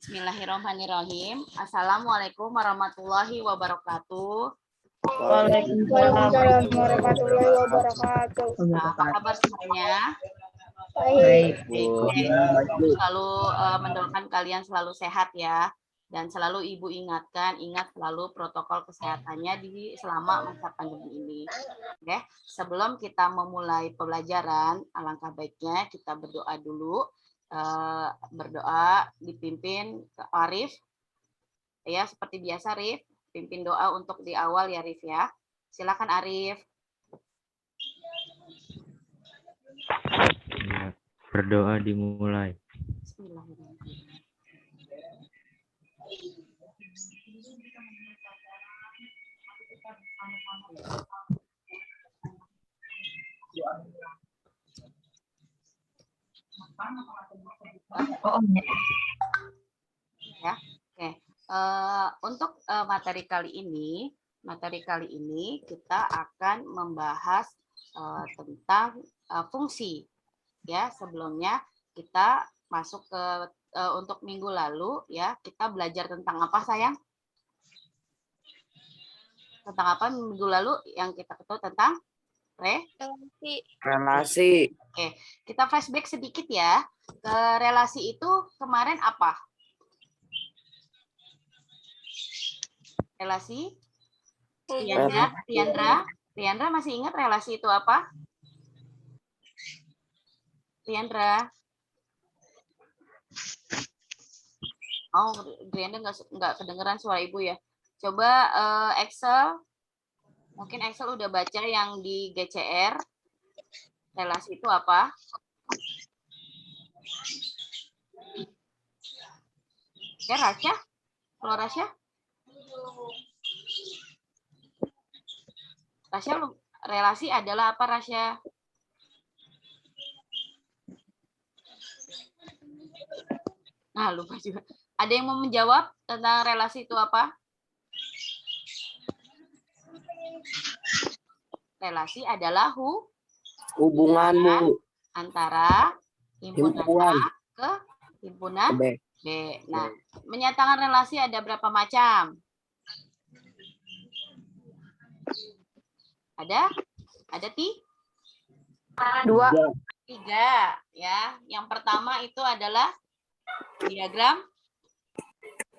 Bismillahirrahmanirrahim. Assalamualaikum warahmatullahi wabarakatuh. Waalaikumsalam warahmatullahi wabarakatuh. Nah, apa kabar semuanya? Baik. Selalu mendoakan kalian selalu sehat ya. Dan selalu Ibu ingatkan, ingat selalu protokol kesehatannya di selama masa pandemi ini. Oke, sebelum kita memulai pembelajaran, alangkah baiknya kita berdoa dulu. Berdoa dipimpin ke Arif. Ya, seperti biasa Arif, pimpin doa untuk di awal ya Arif ya. Silakan Arif. Berdoa dimulai. Bismillahirrahmanirrahim. Ya, oke. Untuk materi kali ini kita akan membahas tentang fungsi. Ya, sebelumnya kita masuk ke untuk minggu lalu ya, kita belajar tentang apa sayang? Tentang apa minggu lalu yang kita ketahui tentang Relasi. Oke, kita flashback sedikit ya. Ke relasi itu kemarin apa? Relasi? Tiandra masih ingat relasi itu apa? Tiandra? Oh, Tiandra nggak kedengeran suara ibu ya. Coba Excel. Mungkin Excel udah baca yang di GCR. Relasi itu apa? Ya, Rasya? Kalau Rasya? Rasya, relasi adalah apa Rasya? Nah, lupa juga. Ada yang mau menjawab tentang relasi itu apa? Relasi adalah Hubunganmu antara himpunan A ke himpunan B. Nah, menyatakan relasi ada berapa macam? Ada 3 ya. Yang pertama itu adalah diagram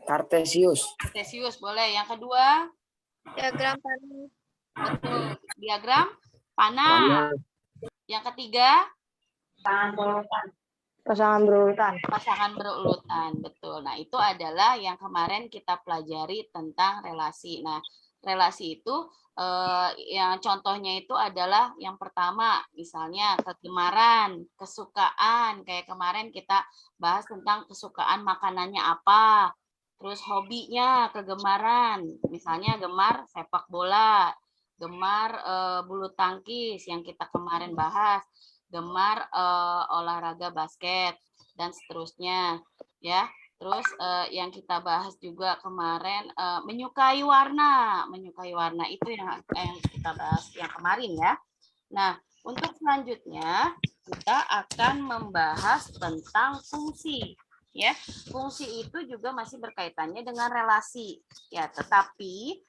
Kartesius. Boleh. Yang kedua Diagram panah. betul, diagram panah. Yang ketiga Pasangan berurutan. betul. Nah, itu adalah yang kemarin kita pelajari tentang relasi. Nah, relasi itu yang contohnya itu adalah yang pertama, misalnya kegemaran, kesukaan. Kayak kemarin kita bahas tentang kesukaan makanannya apa. Terus hobinya, kegemaran. Misalnya gemar sepak bola, gemar bulu tangkis yang kita kemarin bahas, gemar olahraga basket dan seterusnya ya. Terus yang kita bahas juga kemarin menyukai warna itu yang kita bahas yang kemarin ya. Nah, untuk selanjutnya kita akan membahas tentang fungsi ya. Fungsi itu juga masih berkaitannya dengan relasi ya, tetapi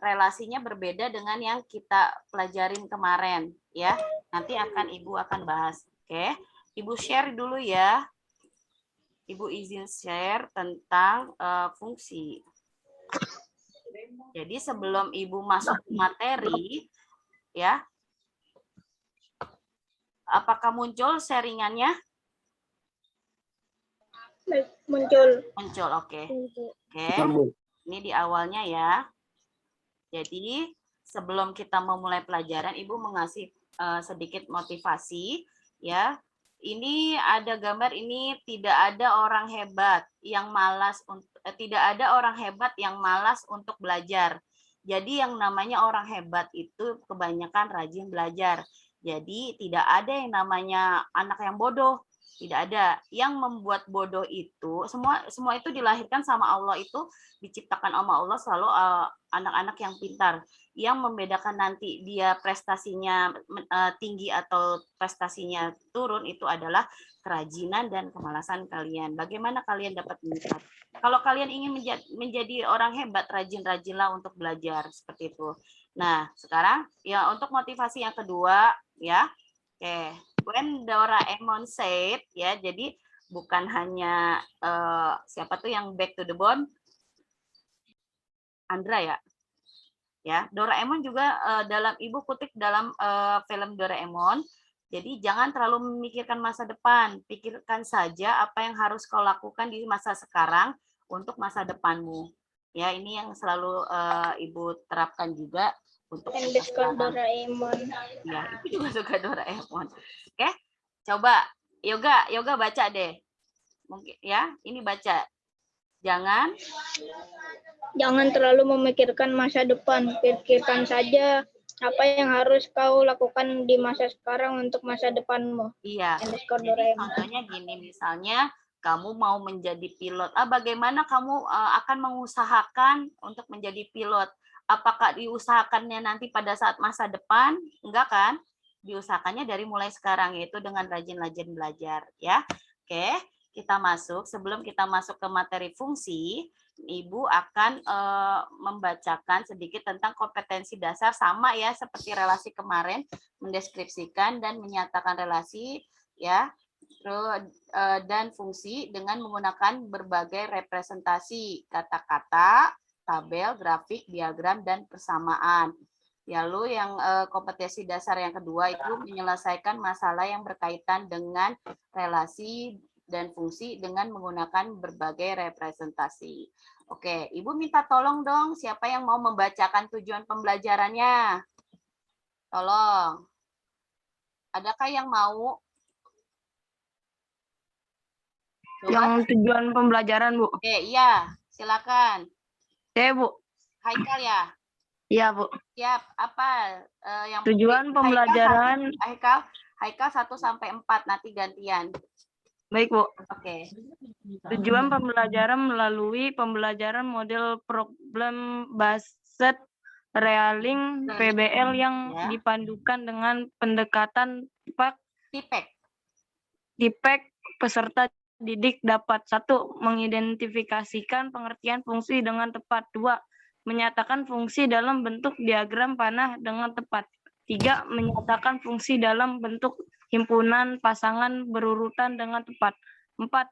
relasinya berbeda dengan yang kita pelajarin kemarin ya. Nanti Ibu akan bahas. Oke. Ibu share dulu ya. Ibu izin share tentang fungsi. Jadi sebelum Ibu masuk materi ya. Apakah muncul sharingannya? Muncul. Oke. Ini di awalnya ya. Jadi sebelum kita memulai pelajaran, Ibu mengasih sedikit motivasi ya. Ini ada gambar, ini tidak ada orang hebat yang malas untuk belajar. Jadi yang namanya orang hebat itu kebanyakan rajin belajar. Jadi tidak ada yang namanya anak yang bodoh. Tidak ada. Yang membuat bodoh itu semua itu dilahirkan sama Allah, itu diciptakan sama Allah selalu anak-anak yang pintar. Yang membedakan nanti dia prestasinya tinggi atau prestasinya turun itu adalah kerajinan dan kemalasan kalian. Bagaimana kalian dapat meningkat? Kalau kalian ingin menjadi orang hebat, rajin-rajinlah untuk belajar seperti itu. Nah, sekarang ya untuk motivasi yang kedua ya. Oke, when Doraemon said ya, jadi bukan hanya siapa tuh yang Back to the Bone, Andra ya. Ya, Doraemon juga dalam Ibu kutip dalam film Doraemon. Jadi jangan terlalu memikirkan masa depan, pikirkan saja apa yang harus kau lakukan di masa sekarang untuk masa depanmu. Ya, ini yang selalu Ibu terapkan juga untuk Doraemon. Ya, Ibu juga suka Doraemon. Oke, coba yoga baca deh. Mungkin ya, ini baca. Jangan terlalu memikirkan masa depan, pikirkan saja apa yang harus kau lakukan di masa sekarang untuk masa depanmu. Iya. Jadi contohnya gini, misalnya kamu mau menjadi pilot. Bagaimana kamu akan mengusahakan untuk menjadi pilot? Apakah diusahakannya nanti pada saat masa depan? Enggak kan? Diusahakannya dari mulai sekarang, yaitu dengan rajin-rajin belajar ya. Oke, kita masuk. Sebelum kita masuk ke materi fungsi, Ibu akan membacakan sedikit tentang kompetensi dasar, sama ya seperti relasi kemarin, mendeskripsikan dan menyatakan relasi ya, dan fungsi dengan menggunakan berbagai representasi kata-kata, tabel, grafik, diagram, dan persamaan. Lalu yang kompetensi dasar yang kedua itu menyelesaikan masalah yang berkaitan dengan relasi dan fungsi dengan menggunakan berbagai representasi. Oke, Ibu minta tolong dong, siapa yang mau membacakan tujuan pembelajarannya? Tolong. Adakah yang mau? Coba. Yang tujuan pembelajaran, Bu. Oke, iya, silakan. Oke, Bu. Haikal ya? Iya, Bu. Siap. Apa yang tujuan pembelajaran? Haikal 1 sampai 4, nanti gantian. Baik, Bu. Oke. Tujuan pembelajaran melalui pembelajaran model problem based learning PBL yang dipadukan dengan pendekatan TIPEC. Peserta didik dapat 1. Mengidentifikasikan pengertian fungsi dengan tepat. 2. Menyatakan fungsi dalam bentuk diagram panah dengan tepat. 3. Menyatakan fungsi dalam bentuk himpunan pasangan berurutan dengan tepat. 4.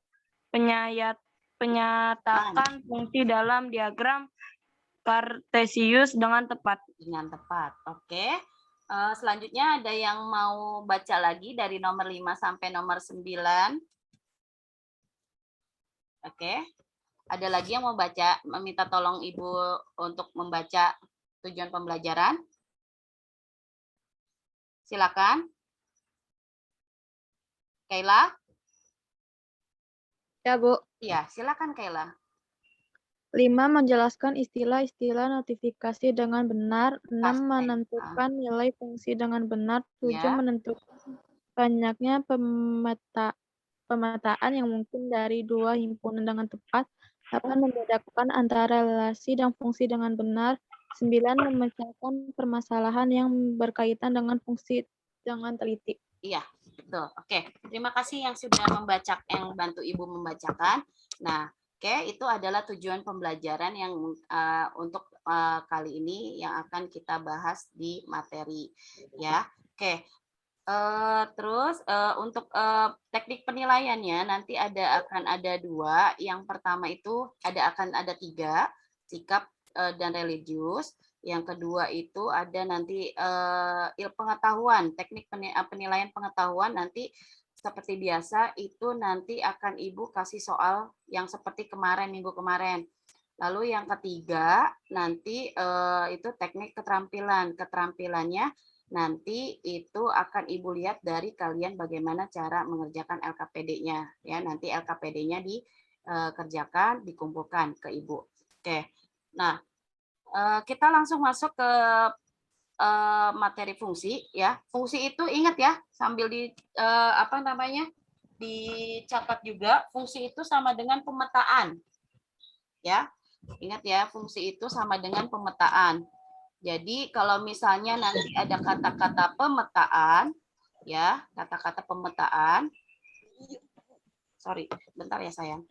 Penyatakan fungsi dalam diagram Kartesius dengan tepat. Oke. Selanjutnya ada yang mau baca lagi dari nomor 5 sampai nomor 9. Oke. Ada lagi yang mau baca, meminta tolong Ibu untuk membaca tujuan pembelajaran? Silakan. Kayla? Ya, Bu. Iya, silakan Kayla. 5. Menjelaskan istilah-istilah notifikasi dengan benar. 6. Menentukan nilai fungsi dengan benar. 7. Menentukan banyaknya pemetaan yang mungkin dari 2 himpunan dengan tepat. 8. Membedakan antara relasi dan fungsi dengan benar. 9. Memecahkan permasalahan yang berkaitan dengan fungsi dengan teliti. Iya, betul. Oke, terima kasih yang sudah yang bantu Ibu membacakan. Nah, oke, itu adalah tujuan pembelajaran yang untuk kali ini yang akan kita bahas di materi, ya. Oke, terus untuk teknik penilaiannya nanti akan ada 2. Yang pertama itu akan ada 3, sikap dan religius. Yang kedua itu ada nanti pengetahuan, teknik penilaian pengetahuan. Nanti seperti biasa itu nanti akan Ibu kasih soal yang seperti kemarin, minggu kemarin. Lalu yang ketiga nanti itu teknik keterampilan. Keterampilannya nanti itu akan Ibu lihat dari kalian bagaimana cara mengerjakan LKPD-nya. Ya, nanti LKPD-nya dikerjakan, dikumpulkan ke Ibu. Oke. Nah, kita langsung masuk ke materi fungsi ya. Fungsi itu ingat ya, sambil dicatat juga, fungsi itu sama dengan pemetaan. Ya, ingat ya, fungsi itu sama dengan pemetaan. Jadi kalau misalnya nanti ada kata-kata pemetaan, ya, kata-kata pemetaan. Sorry, bentar ya sayang.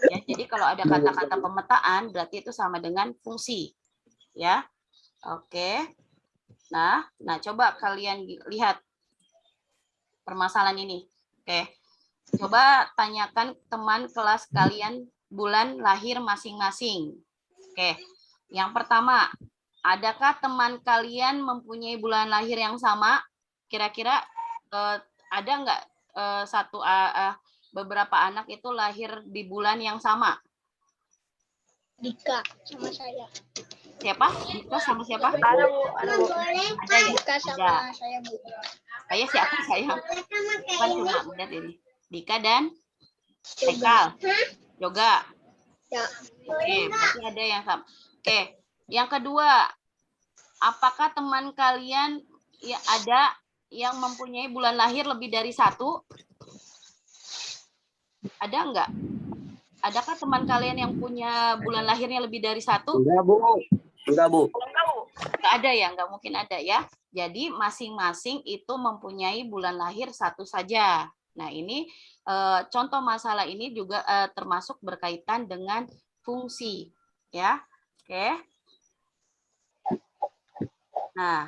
Ya, jadi kalau ada kata-kata pemetaan, berarti itu sama dengan fungsi. Ya, oke. Nah, coba kalian lihat permasalahan ini. Oke, coba tanyakan teman kelas kalian bulan lahir masing-masing. Oke, yang pertama, adakah teman kalian mempunyai bulan lahir yang sama? Kira-kira ada nggak beberapa anak itu lahir di bulan yang sama? Dika sama saya. Siapa? Dika sama siapa? Ada, Bu. Ada ya? Dika sama saya, Bu. Saya siapa? Saya. Bukan cuma lihat ini. Dika dan Haikal. Yoga. Ya. Oke, berarti ada yang sama. Oke, yang kedua, apakah teman kalian ya ada yang mempunyai bulan lahir lebih dari satu? Ada enggak? Adakah teman kalian yang punya bulan lahirnya lebih dari satu? Enggak, Bu. Enggak, Bu. Enggak ada ya, enggak mungkin ada ya. Jadi masing-masing itu mempunyai bulan lahir satu saja. Nah, ini contoh masalah ini juga termasuk berkaitan dengan fungsi, ya. Oke. Nah,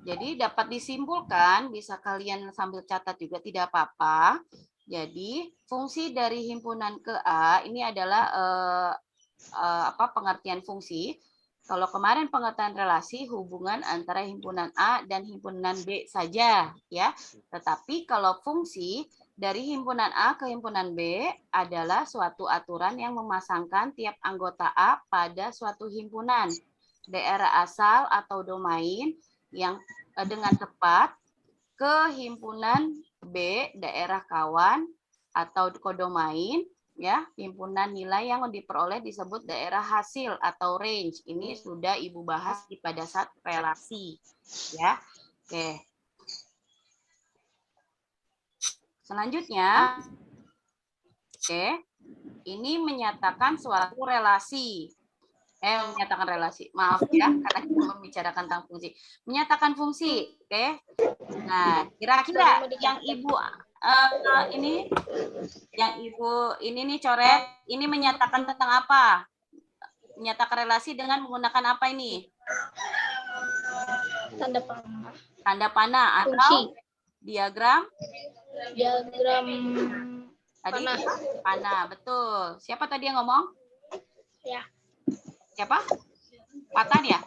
jadi dapat disimpulkan, bisa kalian sambil catat juga tidak apa-apa. Jadi, fungsi dari himpunan ke A ini adalah pengertian fungsi. Kalau kemarin pengertian relasi, hubungan antara himpunan A dan himpunan B saja, ya. Tetapi kalau fungsi dari himpunan A ke himpunan B adalah suatu aturan yang memasangkan tiap anggota A pada suatu himpunan, daerah asal atau domain yang dengan tepat ke himpunan B, daerah kawan atau kodomain, ya, himpunan nilai yang diperoleh disebut daerah hasil atau range. Ini sudah Ibu bahas pada saat relasi, ya. Oke. Selanjutnya, oke, ini menyatakan suatu relasi. Menyatakan relasi. Maaf ya, karena kita membicarakan tentang fungsi. Menyatakan fungsi, oke. Nah, kira-kira yang Ibu ini nih coret, ini menyatakan tentang apa? Menyatakan relasi dengan menggunakan apa ini? Tanda panah. Tanda panah atau Fungsi. diagram? Diagram Tadi panah. Panah, betul. Siapa tadi yang ngomong? Ya. Siapa? Patan ya?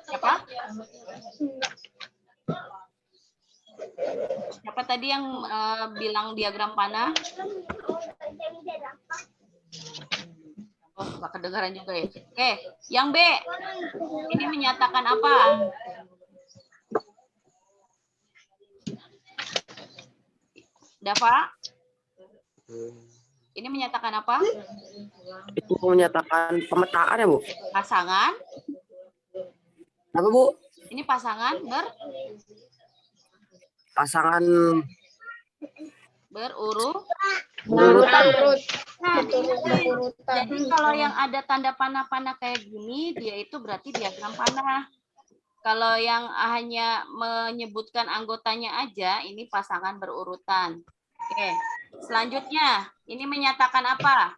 Siapa? Siapa tadi yang bilang diagram panah? Oh, nggak kedengaran juga ya. Oke, yang B. Ini menyatakan apa? Dava? Ini menyatakan apa? Itu menyatakan pemetaan ya, Bu? Pasangan. Apa, Bu? Ini pasangan Pasangan berurutan. Nah, Berurutan. jadi kalau yang ada tanda panah-panah kayak gini, dia itu berarti diagram panah. Kalau yang hanya menyebutkan anggotanya aja, ini pasangan berurutan. Oke, selanjutnya, ini menyatakan apa?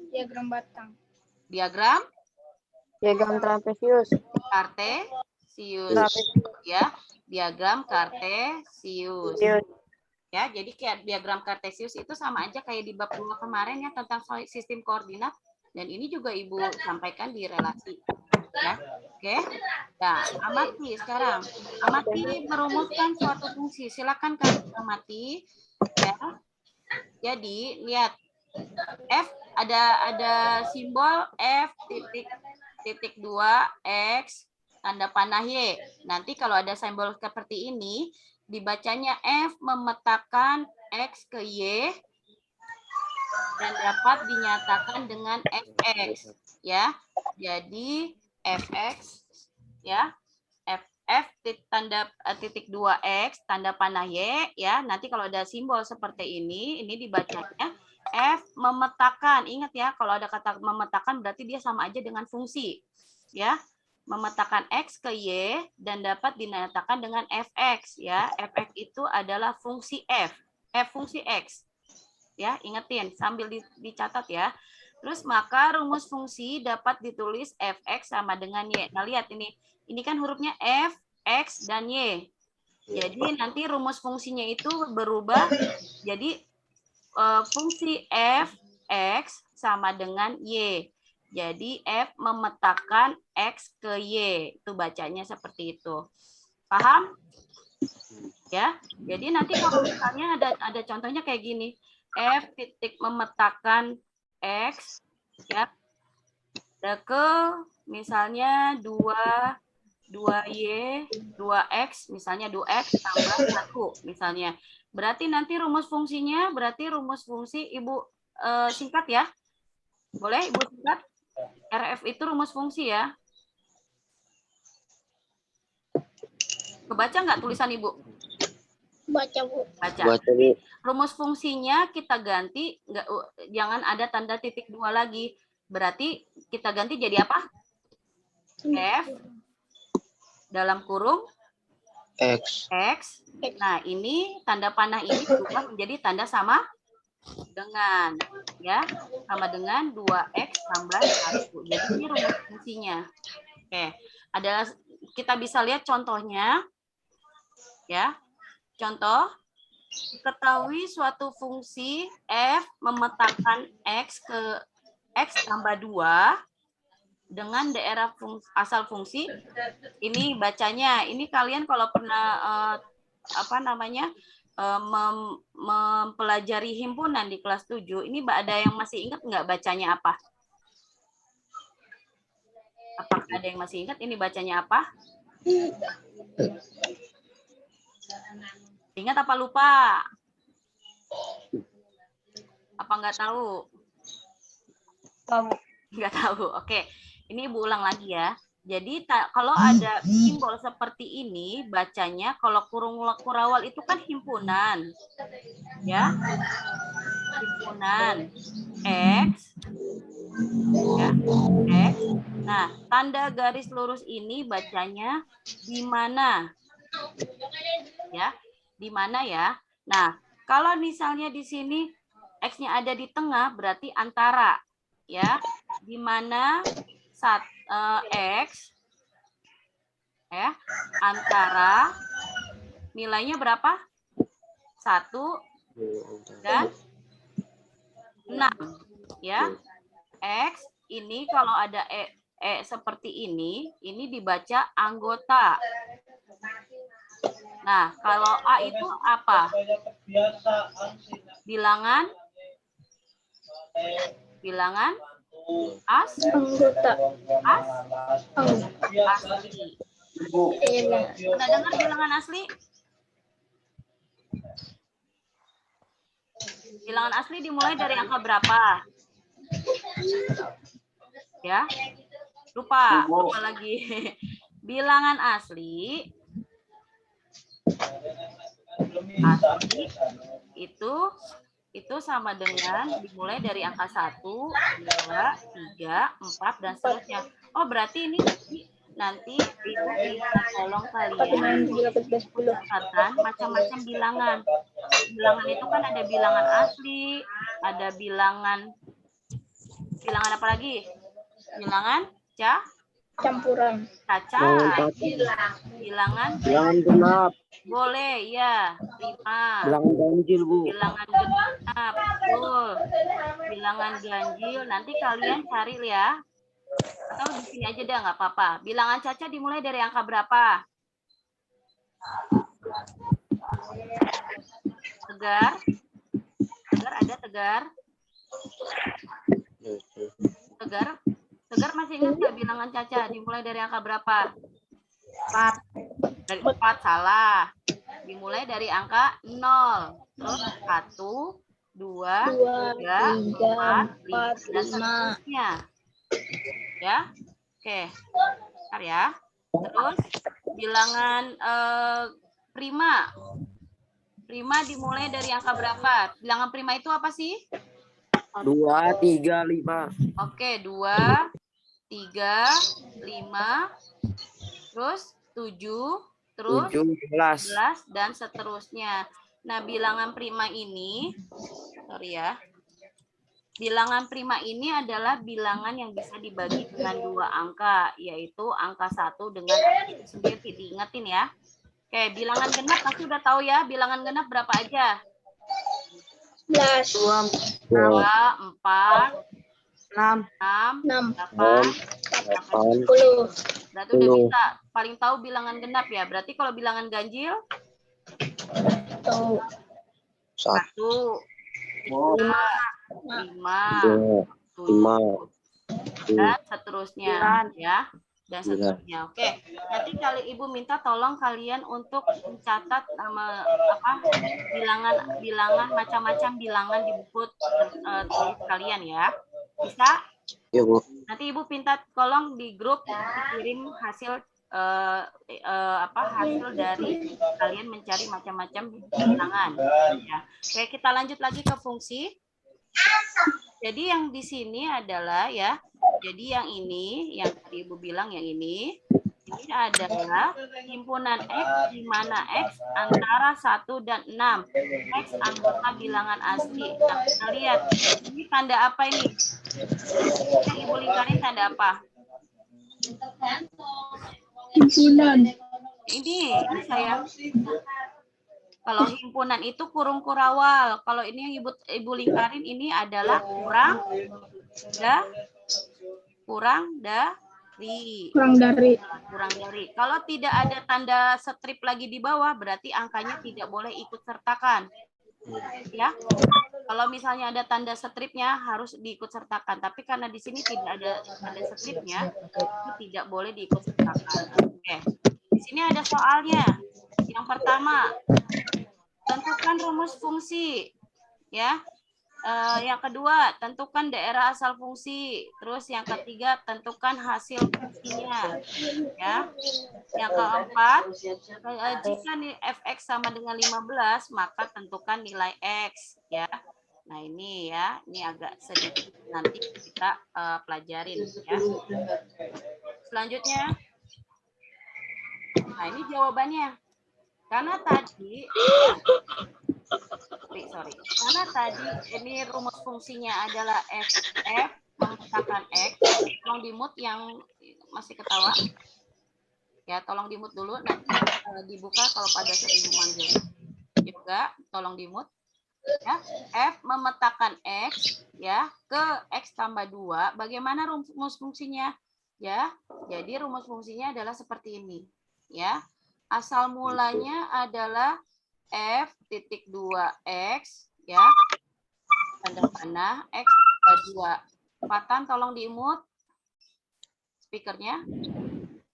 Diagram batang. Diagram trapesius. kartesius, ya. Diagram kartesius. Ya, jadi kayak diagram kartesius itu sama aja kayak di bab 2 kemarin ya tentang sistem koordinat, dan ini juga Ibu sampaikan di relasi. Ya. Oke. Nah, amati sekarang. Amati merumuskan suatu fungsi. Silakan kalian amati, ya. Jadi, lihat F ada simbol F titik 2 X tanda panah Y. Nanti kalau ada simbol seperti ini, dibacanya F memetakan X ke Y dan dapat dinyatakan dengan FX, ya. Jadi FX, ya, F tanda titik 2X, tanda panah Y, ya. Nanti kalau ada simbol seperti ini dibacanya F memetakan. Ingat ya, kalau ada kata memetakan berarti dia sama aja dengan fungsi. Ya, memetakan X ke Y dan dapat dinyatakan dengan Fx. Ya, Fx itu adalah fungsi F fungsi X. Ya, ingetin sambil dicatat ya. Terus maka rumus fungsi dapat ditulis Fx sama dengan Y. Nah, lihat ini kan hurufnya F, X, dan Y. Jadi nanti rumus fungsinya itu berubah jadi fungsi F, X sama dengan Y. Jadi F memetakan X ke Y. Itu bacanya seperti itu. Paham? Ya. Jadi nanti kalau misalnya ada contohnya kayak gini. F titik memetakan X, ya. Ke misalnya 2Y, 2X, misalnya 2X tambah 1, misalnya. Berarti nanti rumus fungsinya, rumus fungsi Ibu singkat ya. Boleh Ibu singkat? RF itu rumus fungsi ya. Kebaca nggak tulisan Ibu? Baca, Bu. Baca. Baca, Bu. Rumus fungsinya kita ganti, jangan ada tanda titik 2 lagi. Berarti kita ganti jadi apa? F dalam kurung X. X. Nah, ini tanda panah ini berubah menjadi tanda sama dengan, ya, sama dengan 2X tambah 1. Jadi ini rumus fungsinya. Oke, adalah kita bisa lihat contohnya, ya. Contoh, ketahui suatu fungsi F memetakan X ke X tambah 2 dengan daerah asal fungsi. Ini bacanya, ini kalian kalau pernah mempelajari himpunan di kelas 7, ini ada yang masih ingat nggak bacanya apa? Apakah ada yang masih ingat ini bacanya apa? Ingat apa lupa? Apa nggak tahu? Nggak tahu. Oke, ini Ibu ulang lagi ya. Jadi kalau ada simbol seperti ini, bacanya kalau kurung kurawal itu kan himpunan, ya, himpunan X, ya, X. Nah, tanda garis lurus ini bacanya di mana, ya, di mana ya. Nah, kalau misalnya di sini X-nya ada di tengah, berarti antara, ya, di mana X, ya, antara nilainya berapa? 1 dan 6, ya. X ini kalau ada E seperti ini dibaca anggota. Nah, kalau A itu apa? Bilangan Anggota. asli. Pernah dengar bilangan asli? Bilangan asli dimulai dari angka berapa? Ya, lupa lagi. Bilangan asli itu sama dengan dimulai dari angka 1, 2, 3, 4, dan seterusnya. Oh, berarti ini nanti Ibu bisa tolong kalian catat macam-macam bilangan. Bilangan itu kan ada bilangan asli, ada bilangan apa lagi? Bilangan Campuran. caca, bilangan genap. boleh, ya. 5. Bilangan ganjil, Bu. Bilangan genap, betul. Bilangan ganjil, nanti kalian cari ya. Atau di sini aja deh, nggak apa-apa. Bilangan caca dimulai dari angka berapa? Tegar? Tegar ada Tegar? Tegar masih ingat nggak bilangan caca dimulai dari angka berapa? 4. Dari 4 salah. Dimulai dari angka 0. Terus 1, 2, 3, 4, 5, dan seterusnya. Ya. Oke. Bentar ya. Terus Bilangan prima. Prima dimulai dari angka berapa? Bilangan prima itu apa sih? 2, 3, 5. Oke, 2, 3, 5, terus 7, terus 17. 11, dan seterusnya. Nah, bilangan prima ini, sorry ya, bilangan prima ini adalah bilangan yang bisa dibagi dengan 2 angka, yaitu angka 1 dengan angka itu sendiri. Diingetin ya. Oke, bilangan genap pasti udah tahu ya, bilangan genap berapa aja? 11, 2, 4, 6, 6, 6, 8, 10, berarti udah bisa. Paling tahu bilangan genap ya. Berarti kalau bilangan ganjil? 1, 1, 3, 5, 7, 5, dan seterusnya ya. Dan seterusnya. Oke. Nanti kali Ibu minta tolong kalian untuk mencatat bilangan macam-macam bilangan di buku tulis kalian ya. Bisa? Ya, Bu. Nanti Ibu minta tolong di grup dikirim hasil hasil dari kalian mencari macam-macam bilangan. Ya. Oke, kita lanjut lagi ke fungsi. Jadi yang di sini adalah ya. Jadi yang ini, yang tadi Ibu bilang yang ini adalah himpunan X di mana X antara 1 dan 6. X anggota bilangan asli. Nah, kita lihat ini tanda apa ini? Yang Ibu lingkarin tanda apa? himpunan, Ini saya. Kalau himpunan itu kurung kurawal. Kalau ini yang Ibu lingkarin ini adalah kurang dari. Kalau tidak ada tanda strip lagi di bawah, berarti angkanya tidak boleh ikut sertakan. Ya. Kalau misalnya ada tanda stripnya harus diikut sertakan. Tapi karena di sini tidak ada tanda stripnya, itu tidak boleh diikut sertakan. Oke. Di sini ada soalnya. Yang pertama, tentukan rumus fungsi. Ya. Yang kedua, tentukan daerah asal fungsi. Terus yang ketiga, tentukan hasil fungsinya. Ya. Yang keempat, jika fx sama dengan 15, maka tentukan nilai x. Ya. Nah ini ya, ini agak sedikit nanti kita pelajarin. Ya. Selanjutnya, nah ini jawabannya. Karena tadi karena tadi ini rumus fungsinya adalah f memetakan x. Tolong di-mute yang masih ketawa. Ya, tolong di-mute dulu. Nanti dibuka kalau pada saat Ibu manggil. Juga tolong di-mute. Ya, f memetakan x ya ke x tambah 2. Bagaimana rumus fungsinya? Ya, jadi rumus fungsinya adalah seperti ini. Ya, asal mulanya adalah f titik 2x ya tanda panah x tambah 2. Patan tolong di-mute speakernya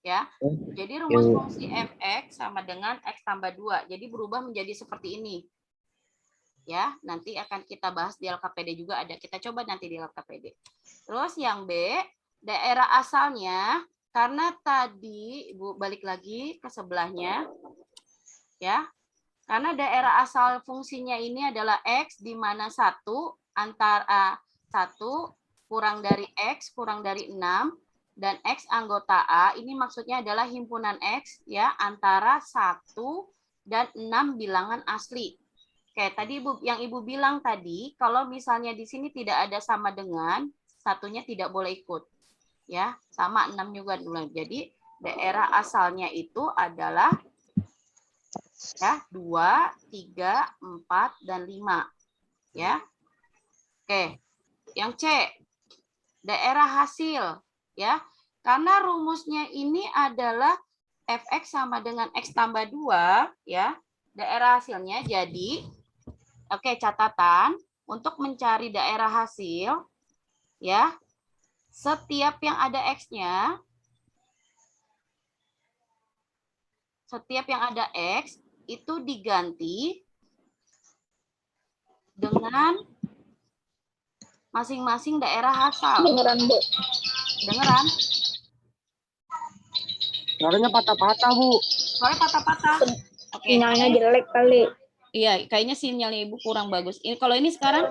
ya. Jadi rumus fungsi fx sama dengan x tambah 2. Jadi berubah menjadi seperti ini. Ya, nanti akan kita bahas di LKPD juga ada. Kita coba nanti di LKPD. Terus yang B, daerah asalnya karena tadi Ibu balik lagi ke sebelahnya ya. Karena daerah asal fungsinya ini adalah X di mana 1 antara 1 kurang dari X kurang dari 6 dan X anggota A ini maksudnya adalah himpunan X ya antara 1 dan 6 bilangan asli. Oke, tadi yang Ibu bilang tadi kalau misalnya di sini tidak ada sama dengan satunya tidak boleh ikut. Ya, sama 6 juga dulu. Jadi daerah asalnya itu adalah ya 2, 3, 4 dan 5 ya. Oke. Yang C daerah hasil ya. Karena rumusnya ini adalah fx sama dengan x tambah 2 ya. Daerah hasilnya jadi oke, catatan untuk mencari daerah hasil ya. Setiap yang ada x-nya x itu diganti dengan masing-masing daerah asal. Dengeran, Bu. Dengeran? Suaranya patah-patah, Bu. Soalnya patah-patah. Oke. Sinyalnya jelek kali. Iya, kayaknya sinyalnya Ibu kurang bagus. Ini kalau ini sekarang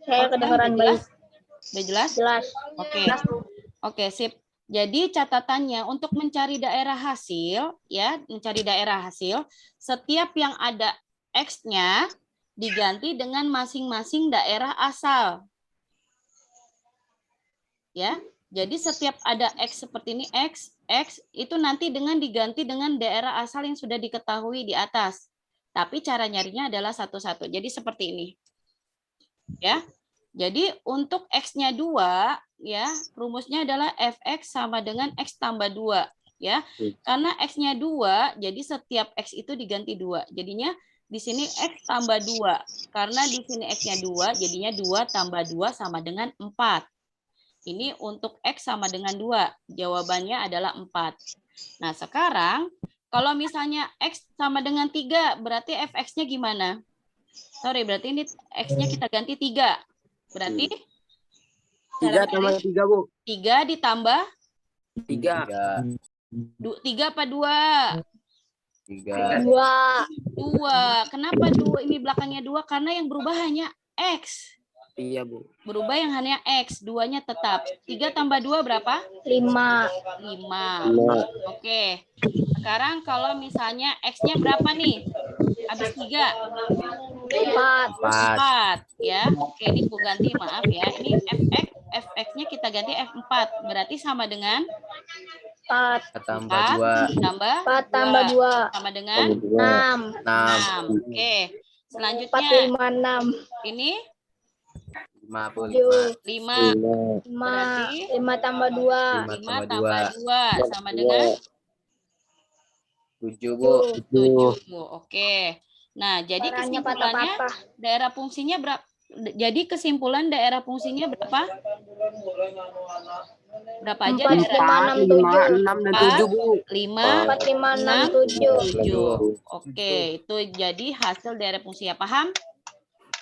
Saya kedengaran baik. udah jelas? Jelas. Oke. Oke, sip. Jadi catatannya untuk mencari daerah hasil, ya, mencari daerah hasil, setiap yang ada X-nya diganti dengan masing-masing daerah asal. Ya, jadi setiap ada X seperti ini, X itu nanti diganti dengan daerah asal yang sudah diketahui di atas. Tapi cara nyarinya adalah satu-satu. Jadi seperti ini. Ya. Jadi untuk X-nya 2, ya, rumusnya adalah fx sama dengan X tambah 2, ya. Karena X-nya 2, jadi setiap X itu diganti 2. Jadinya di sini X tambah 2. Karena di sini X-nya 2, jadinya 2 tambah 2 sama dengan 4. Ini untuk X sama dengan 2. Jawabannya adalah 4. Nah, sekarang kalau misalnya X sama dengan 3, berarti fx-nya gimana? Sorry, berarti ini X-nya kita ganti 3. Berarti 3 tambah 3, Bu. 3 ditambah 3. 3 apa 2? 3. 2. Kenapa 2 ini belakangnya 2? Karena yang berubah hanya X. Iya, Bu. Berubah yang hanya X, 2-nya tetap. 3 tambah 2 berapa? 5. 5. Oke. Sekarang kalau misalnya X-nya berapa nih? Habis 3. 4. Ya. Oke, ini Bu ganti, maaf ya. Ini fx-nya kita ganti F4. Berarti sama dengan 4 tambah 2. tambah 4 tambah 2 sama dengan 6. 6. Oke. 4, Selanjutnya 5, 6. ini 55. 5. 5 tambah 2. 5 tambah 2 sama dengan 7, Bu. 7. Oke. Nah, jadi Caranya kesimpulannya patah-patah. daerah fungsinya berapa? Jadi kesimpulan daerah fungsinya berapa? Berapa aja 4, daerah? 5, 6, 7. 6 dan 7, Bu. 5, 4, 5, 6, 7. 7. Oke, itu jadi hasil daerah fungsi ya, paham?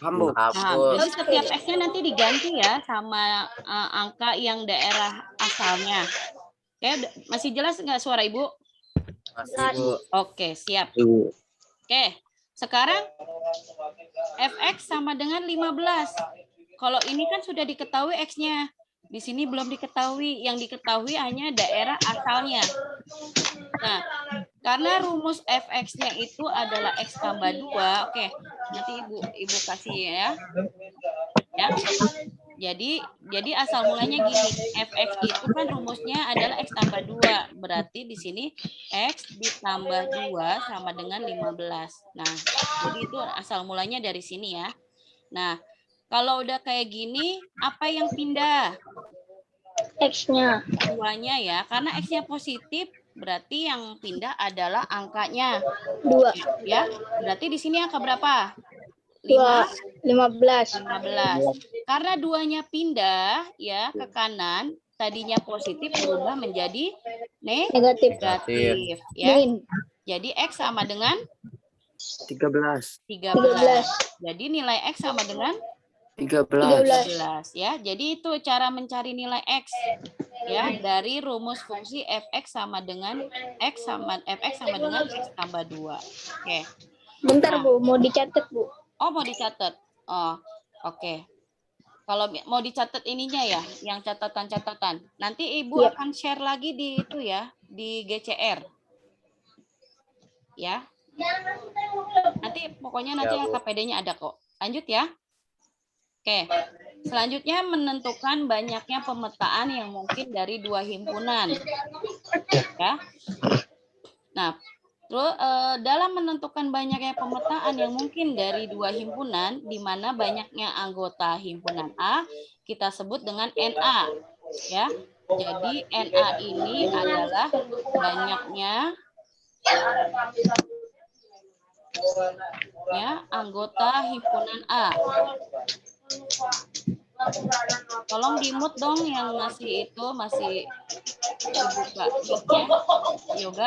Paham, Bu. Paham. Jadi setiap X-nya nanti diganti ya sama angka yang daerah asalnya. Oke, masih jelas nggak suara Ibu? Masih, Bu. Oke, siap. Oke, sekarang fx sama dengan 15. Kalau ini kan sudah diketahui X-nya. Di sini belum diketahui. Yang diketahui hanya daerah asalnya. Nah, karena rumus fx-nya itu adalah X tambah 2. Oke, nanti Ibu kasih ya. Ya. Jadi asal mulanya gini, fx itu kan rumusnya adalah X tambah 2. Berarti di sini X ditambah 2 sama dengan 15. Nah, jadi itu asal mulanya dari sini ya. Nah, kalau udah kayak gini, apa yang pindah? X-nya. 2-nya ya, karena X-nya positif, berarti yang pindah adalah angkanya. 2. Ya, berarti di sini angka berapa? 15. 15. Karena 2-nya pindah ya ke kanan, tadinya positif berubah menjadi Negatif. ya. Jadi X sama dengan 13. 13. Jadi nilai X sama dengan 13. ya. Jadi itu cara mencari nilai X ya dari rumus fungsi fx sama dengan fx sama dengan X tambah 2. Oke. Bentar, Nah. Bu, mau dicatat, Bu. Oh, mau dicatat. Oh, oke. Kalau mau dicatat ininya ya, yang catatan-catatan. Nanti Ibu akan share lagi di itu ya, di GCR. Ya. Nanti pokoknya nanti KPD-nya ada kok. Lanjut ya. Oke. Selanjutnya menentukan banyaknya pemetaan yang mungkin dari 2 himpunan. Ya. Nah, terus dalam menentukan banyaknya pemetaan yang mungkin dari 2 himpunan, di mana banyaknya anggota himpunan A kita sebut dengan NA, ya. Jadi NA ini adalah banyaknya ya anggota himpunan A. Tolong di-mute dong yang masih itu masih dibuka mic-nya. Yoga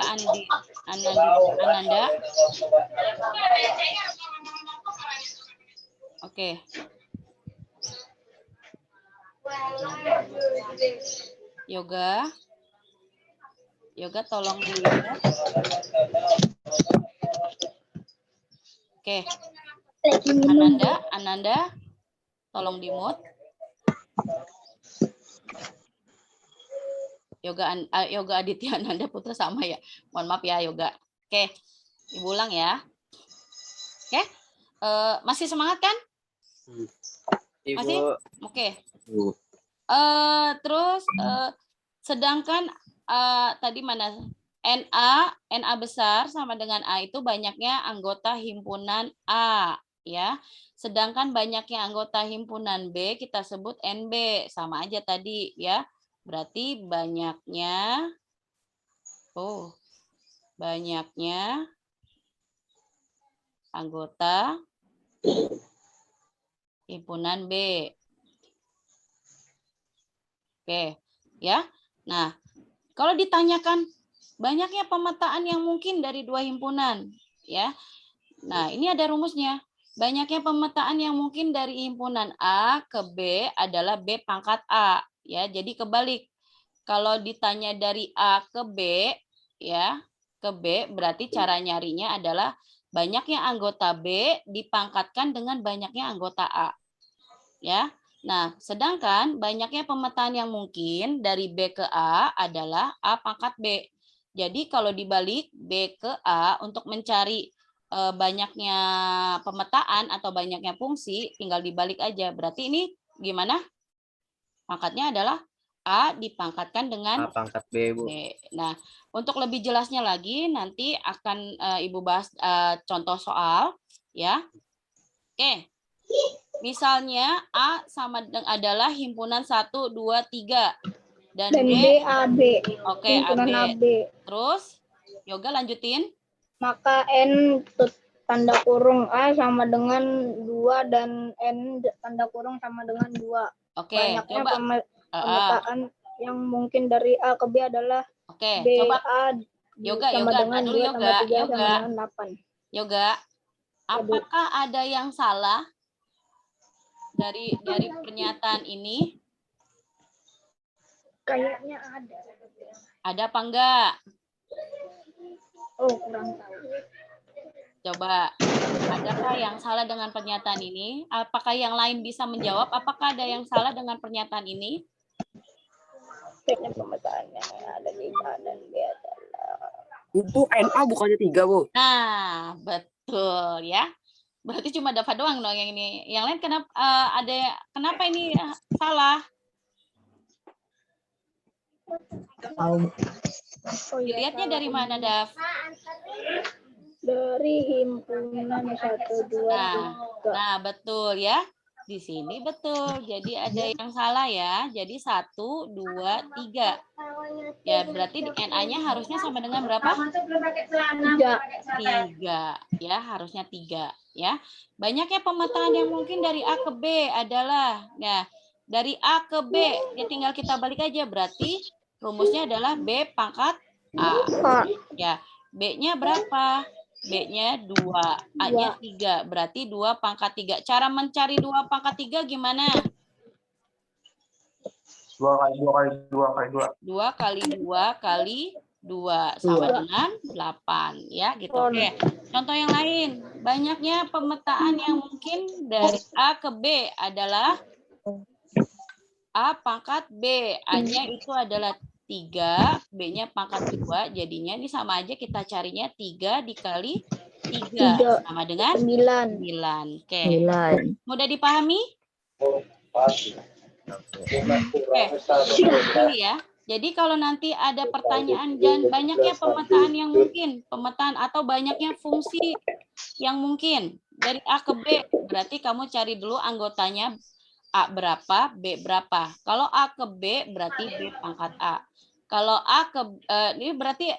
Ananda. Oke. Yoga. Yoga tolong dilihat. Oke. Ananda, tolong di-mute. Yoga Aditya Ananda Putra sama ya. Mohon maaf ya Yoga. Oke. Ibu ulang ya. Oke. Masih semangat kan? Masih? Oke. Terus sedangkan tadi mana NA besar sama dengan A itu banyaknya anggota himpunan A ya. Sedangkan banyaknya anggota himpunan B kita sebut NB, sama aja tadi ya. Berarti banyaknya anggota himpunan B. Oke, ya. Nah, kalau ditanyakan banyaknya pemetaan yang mungkin dari dua himpunan, ya. Nah, ini ada rumusnya. Banyaknya pemetaan yang mungkin dari himpunan A ke B adalah B pangkat A, ya. Jadi kebalik. Kalau ditanya dari A ke B, ya, ke B berarti cara nyarinya adalah banyaknya anggota B dipangkatkan dengan banyaknya anggota A. Ya. Nah, sedangkan banyaknya pemetaan yang mungkin dari B ke A adalah A pangkat B. Jadi kalau dibalik B ke A untuk mencari banyaknya pemetaan atau banyaknya fungsi, tinggal dibalik aja. Berarti ini gimana? Pangkatnya adalah A dipangkatkan dengan A pangkat B, Bu. B. Nah, untuk lebih jelasnya lagi nanti akan Ibu bahas contoh soal ya. Oke. Misalnya A sama adalah himpunan 1 2 3 dan B AB. Oke, Himpunan AB. AB. Terus Yoga lanjutin. Maka N tanda kurung A sama dengan 2 dan N tanda kurung sama dengan 2. Oke, Banyaknya coba pemetaan yang mungkin dari A ke B adalah Oke, B coba A Yoga sama dengan dulu 2 tambah 3 sama dengan 8. Yoga, apakah ada yang salah dari pernyataan ini? Kayaknya ada. Ada apa enggak? Oh, kurang tahu. Coba, adakah yang salah dengan pernyataan ini? Apakah yang lain bisa menjawab? Apakah ada yang salah dengan pernyataan ini? Kayaknya pemetaannya ada di A dan B adalah. Itu NA bukannya 3, Bu. Nah, betul ya. Berarti cuma Dava doang dong yang ini. Yang lain kenapa ini salah? Dilihatnya dari mana, Dav? Dari himpunan 1 2 3. Nah, betul ya. Di sini betul. Jadi ada yang salah ya. Jadi 1 2 3. Ya, berarti NA-nya harusnya sama dengan berapa? 3. Ya, harusnya 3 ya. Banyaknya pemetaan yang mungkin dari A ke B adalah dari A ke B, ya tinggal kita balik aja, berarti rumusnya adalah B pangkat A. Ya, B-nya berapa? B-nya 2, A-nya 3, berarti 2 pangkat 3. Cara mencari 2 pangkat 3 gimana? 2 kali 2 kali 2 sama dengan 8 ya gitu. Oke. Contoh yang lain, banyaknya pemetaan yang mungkin dari A ke B adalah A pangkat B, A-nya itu adalah 3, B-nya pangkat 2, jadinya ini sama aja kita carinya 3 dikali 3 sama dengan 9. Oke. Mudah dipahami? Oke. Ini ya. Jadi kalau nanti ada pertanyaan dan banyaknya pemetaan yang mungkin, pemetaan atau banyaknya fungsi yang mungkin dari A ke B, berarti kamu cari dulu anggotanya A berapa, B berapa. Kalau A ke B berarti B pangkat A. Kalau A ke ini berarti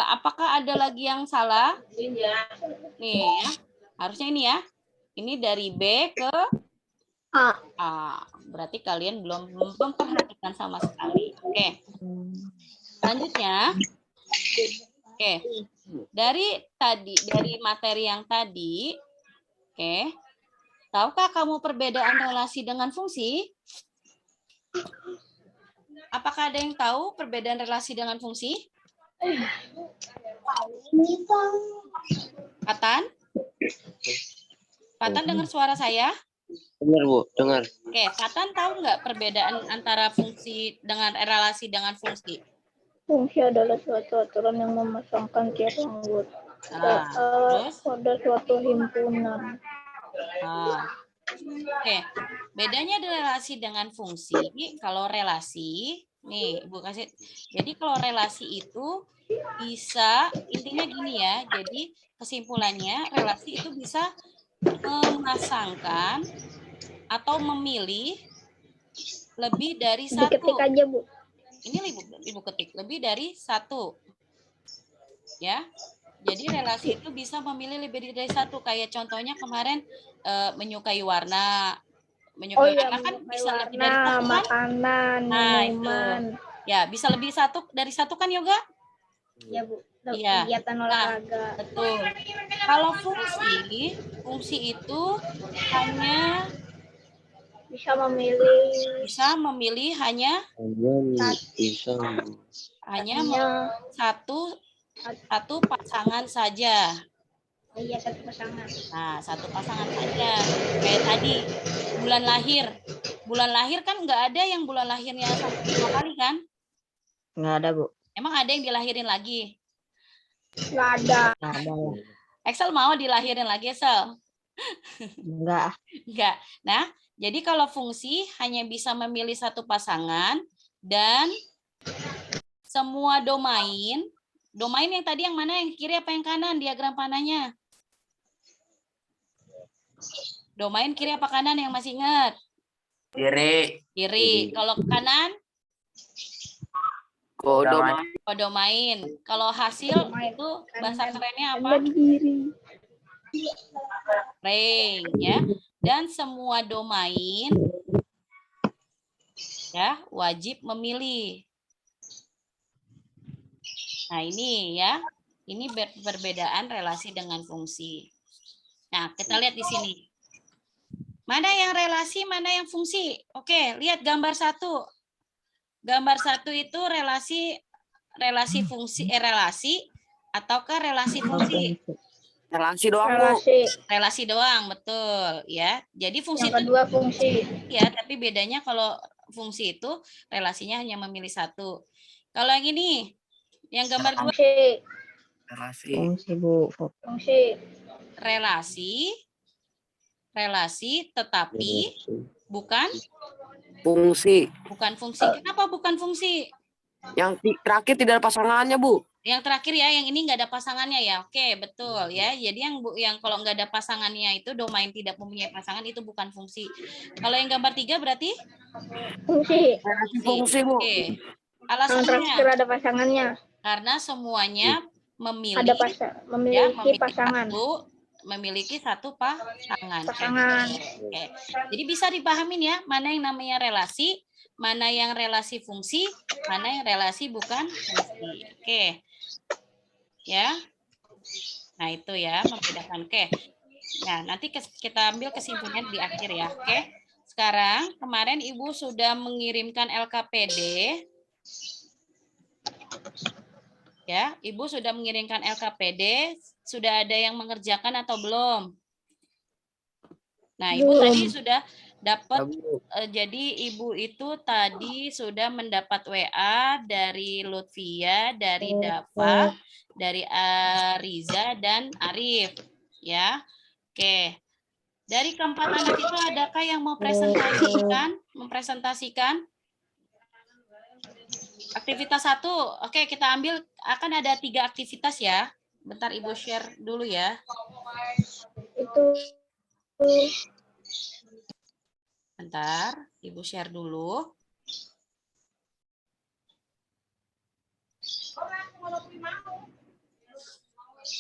apakah ada lagi yang salah? Nih ya. Harusnya ini ya. Ini dari B ke A. Berarti kalian belum memperhatikan sama sekali. Oke. Selanjutnya. Oke. Dari materi yang tadi, oke. Tahukah kamu perbedaan relasi dengan fungsi? Apakah ada yang tahu perbedaan relasi dengan fungsi? Patan? Patan dengar suara saya? Dengar, Bu. Dengar. Oke, Patan tahu nggak perbedaan antara fungsi dengan relasi dengan fungsi? Fungsi adalah suatu aturan yang memasangkan tiap anggota Nah, terus? pada suatu himpunan. Oke, bedanya relasi dengan fungsi. Kalau relasi, nih Ibu kasih. Jadi kalau relasi itu bisa, intinya gini ya. Jadi kesimpulannya relasi itu bisa memasangkan atau memilih lebih dari satu. Diketik aja, Bu. Ini Ibu ketik, lebih dari satu. Ya. Jadi relasi itu bisa memilih lebih dari satu. Kayak contohnya kemarin menyukai warna. Menyukai warna kan bisa lebih dari satu kan? Makanan, Nah, minuman. itu. Ya, bisa lebih dari satu kan Yoga? Ya, Bu. Iya. Kegiatan olahraga. Betul. Kalau fungsi itu hanya Bisa memilih hanya satu pasangan saja. Iya, satu pasangan. Nah, satu pasangan saja. Kayak tadi bulan lahir. Bulan lahir kan nggak ada yang bulan lahirnya sampai 5 kali kan? Nggak ada, Bu. Emang ada yang dilahirin lagi? Nggak ada. Nggak ada ya. Excel mau dilahirin lagi, Excel? Enggak. Enggak. Nah, jadi kalau fungsi hanya bisa memilih satu pasangan dan semua domain yang tadi yang mana, yang kiri apa yang kanan diagram panahnya? Domain kiri apa kanan yang masih ingat? Kiri. Kiri. Kalau kanan? Kodomain. Kalau hasil itu bahasa kerennya apa? Ring, ya. Dan semua domain ya wajib memilih. Nah, ini ya. Ini perbedaan relasi dengan fungsi. Nah, kita lihat di sini. Mana yang relasi, mana yang fungsi? Oke, lihat gambar 1. Gambar 1 itu relasi fungsi relasi ataukah relasi fungsi? Relasi doang, Bu. Relasi doang, betul ya. Jadi fungsi Yang kedua fungsi. Ya, tapi bedanya kalau fungsi itu relasinya hanya memilih satu. Kalau yang ini, yang gambar 2 Fungsi, Bu. relasi tetapi bukan fungsi. Bukan fungsi. Kenapa bukan fungsi? Yang terakhir tidak ada pasangannya, Bu. Yang terakhir ya, yang ini nggak ada pasangannya ya. Oke, betul ya. Jadi yang kalau nggak ada pasangannya itu domain tidak mempunyai pasangan itu bukan fungsi. Kalau yang gambar 3 berarti Fungsi, Bu. Oke. Alasannya ada pasangannya. karena semuanya memiliki satu pasangan. Oke. Jadi bisa dipahamin ya, mana yang namanya relasi, mana yang relasi fungsi, mana yang relasi bukan fungsi. Oke. Ya. Nah, itu ya membedakan. Oke. Nah, nanti kita ambil kesimpulannya di akhir ya. Oke. Sekarang kemarin Ibu sudah mengirimkan LKPD. Ya, Ibu sudah mengirimkan LKPD. Sudah ada yang mengerjakan atau belum? Nah, Ibu tadi sudah dapat, jadi Ibu itu tadi sudah mendapat WA dari Lutfia, dari Dava, dari Ariza, dan Arif. Ya, oke. Dari keempat anak itu adakah yang mau mempresentasikan? Aktivitas 1, oke kita ambil, akan ada 3 aktivitas ya. Bentar Ibu share dulu ya. Bentar, Ibu share dulu.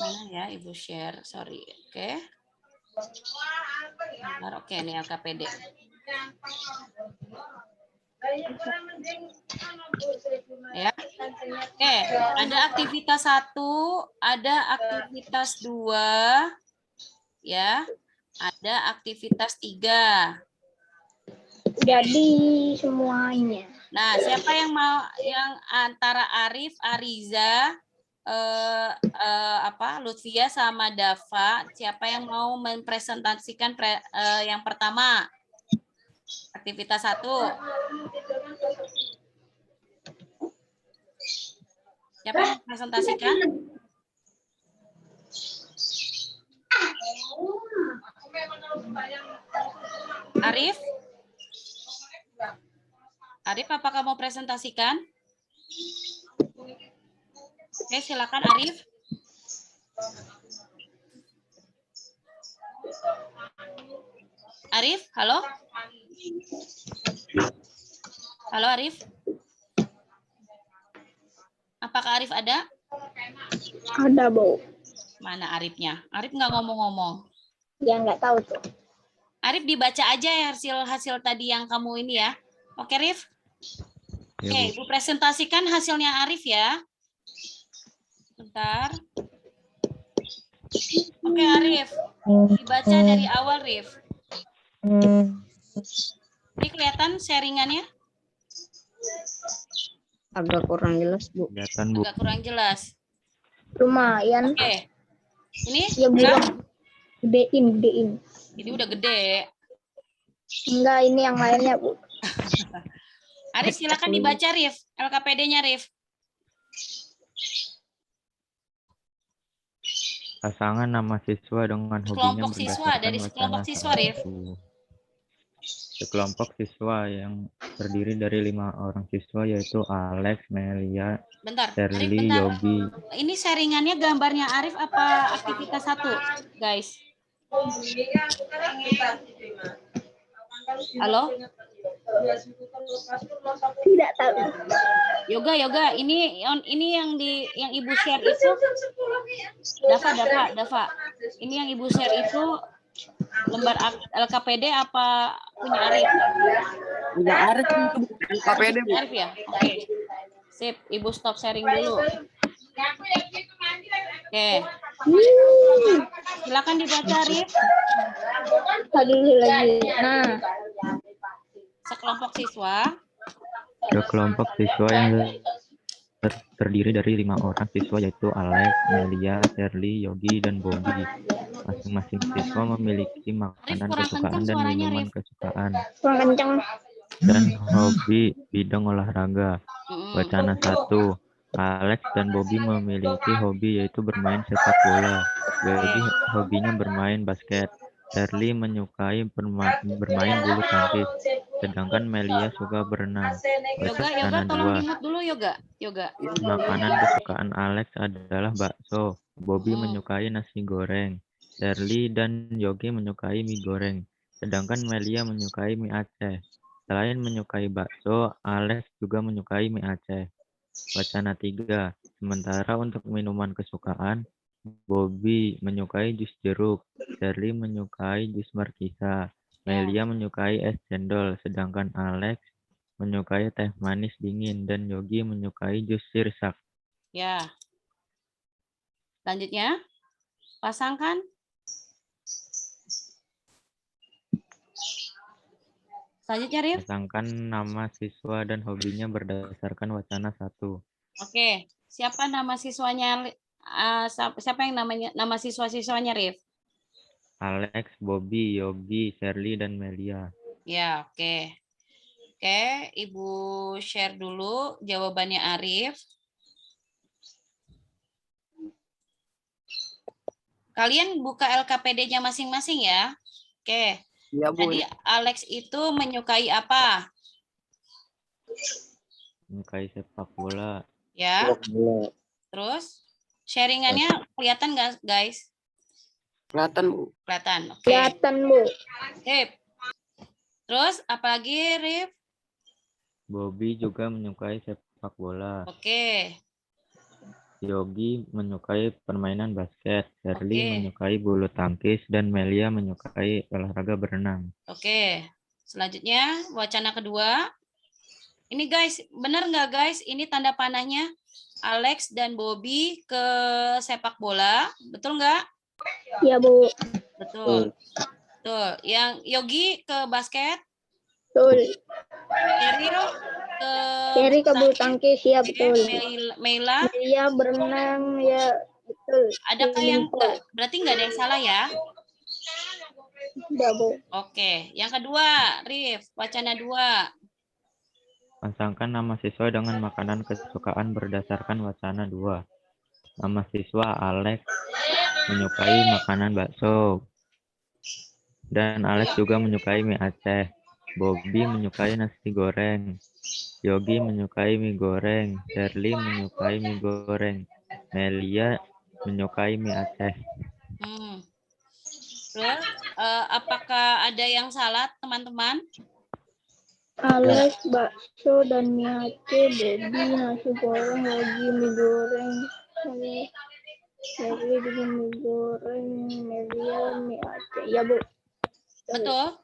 Mana ya Ibu share, sorry. Oke. Bentar, oke ini LKPD. Ya. Oke, ada aktivitas 1, ada aktivitas 2, ya, ada aktivitas 3. Jadi semuanya. Nah, siapa yang mau yang antara Arif, Ariza, Lutfia sama Dava, siapa yang mau mempresentasikan yang pertama? Aktivitas 1. Siapa yang mempresentasikan? Arif? Arif, apakah mau presentasikan? Oke, silakan Arif. Arif, halo? Halo Arif? Apakah Arif ada? Ada, Bu. Mana Arifnya? Arif nggak ngomong-ngomong. Ya, nggak tahu tuh. Arif dibaca aja ya hasil tadi yang kamu ini ya. Oke, Rif? Ya, Oke, Bu. Ibu presentasikan hasilnya Arif ya. Bentar. Oke, Arif. Dibaca dari awal, Rif. Ini kelihatan sharingannya? Agak kurang jelas, Bu. Kelihatan, Bu. Agak kurang jelas. Lumayan. Oke. Ini Ya, Bu. udah? Gedein. Ini udah gede. Enggak, ini yang lainnya, Bu. Arif, silakan dibaca, Rif. LKPD-nya, Rif. Pasangan nama siswa dengan hobinya Sekelompok siswa, berdasarkan dari sekelompok wacana siswa, Rif. 1. Sekelompok siswa yang terdiri dari 5 orang siswa yaitu Alex, Melia, Bentar, Arif, Shirley, bentar. Yogi. Ini sharingannya gambarnya Arif apa aktivitas 1, guys? Halo? Tidak tahu. Yoga, ini yang Ibu share itu Dava. Ini yang Ibu share itu lembar LKPD apa punya Arif? Punya Arif KPD, Bu. Arif ya? Oke. Sip, Ibu stop sharing dulu. Oke. Silakan dibaca, Arif. Tadi lagi. Nah, Sekelompok siswa. Sekelompok siswa yang terdiri dari 5 orang siswa yaitu Alex, Melia, Shirley, Yogi, dan Bobby. Masing-masing siswa memiliki makanan kurang kesukaan kencang dan suaranya, minuman Rif. kesukaan kurang kencang. dan hobi bidang olahraga. Mm-mm. Wacana 1. Alex dan Bobby memiliki hobi yaitu bermain sepak bola. Yogi hobinya bermain basket. Shirley menyukai bermain bulu tangkis. Sedangkan Melia suka berenang. Yoga, Wacana tolong 2. di-mute dulu, Yoga. Makanan kesukaan Alex adalah bakso. Bobby menyukai nasi goreng. Shirley dan Yogi menyukai mie goreng. Sedangkan Melia menyukai mie Aceh. Selain menyukai bakso, Alex juga menyukai mie Aceh. Wacana 3. Sementara untuk minuman kesukaan, Bobby menyukai jus jeruk. Shirley menyukai jus markisa. Melia menyukai es cendol. Sedangkan Alex menyukai teh manis dingin dan Yogi menyukai jus sirsak. Ya. Selanjutnya, pasangkan. Selanjutnya, Rif. Pasangkan nama siswa dan hobinya berdasarkan wacana 1. Oke. Siapa nama siswanya? Siapa yang nama siswa-siswanya, Rif? Alex, Bobby, Yogi, Shirley, dan Melia. Ya, oke. Oke, Ibu share dulu jawabannya Arif. Kalian buka LKPD-nya masing-masing ya. Oke. Iya, Bu. Jadi Alex itu menyukai apa? Menyukai sepak bola. Ya. Terus sharingannya kelihatan nggak, guys? Kelihatan, Bu. Kelihatan. Oke. Kelihatan, Bu. Sip. Terus apalagi, Rif? Bobby juga menyukai sepak bola. Oke. Yogi menyukai permainan basket. Shirley Oke. menyukai bulu tangkis dan Melia menyukai olahraga berenang. Oke. Selanjutnya wacana kedua. Ini guys, benar nggak guys? Ini tanda panahnya Alex dan Bobby ke sepak bola. Betul nggak? Ya, Bu. Betul. Betul. Yang Yogi ke basket. Betul. Eril ke Ferry ke bulu tangkis. tangkis, ya Oke, betul. Meila, Melia berenang, ya betul. adakah yang Swimming pool. berarti nggak ada yang salah ya? Tidak, Bu. Oke, yang kedua, Rif, wacana 2. Pasangkan nama siswa dengan makanan kesukaan berdasarkan wacana 2. Nama siswa Alex menyukai makanan bakso. Dan Alex juga menyukai mie Aceh. Bobby menyukai nasi goreng. Yogi menyukai mie goreng. Shirley menyukai mie goreng. Melia menyukai mie Aceh. Terus, apakah ada yang salah, teman-teman? Alex bakso dan mie Aceh, Bobby nasi goreng, Yogi mie goreng, Ferry juga mie goreng, Melia mie Aceh. Ya, Bu. Betul?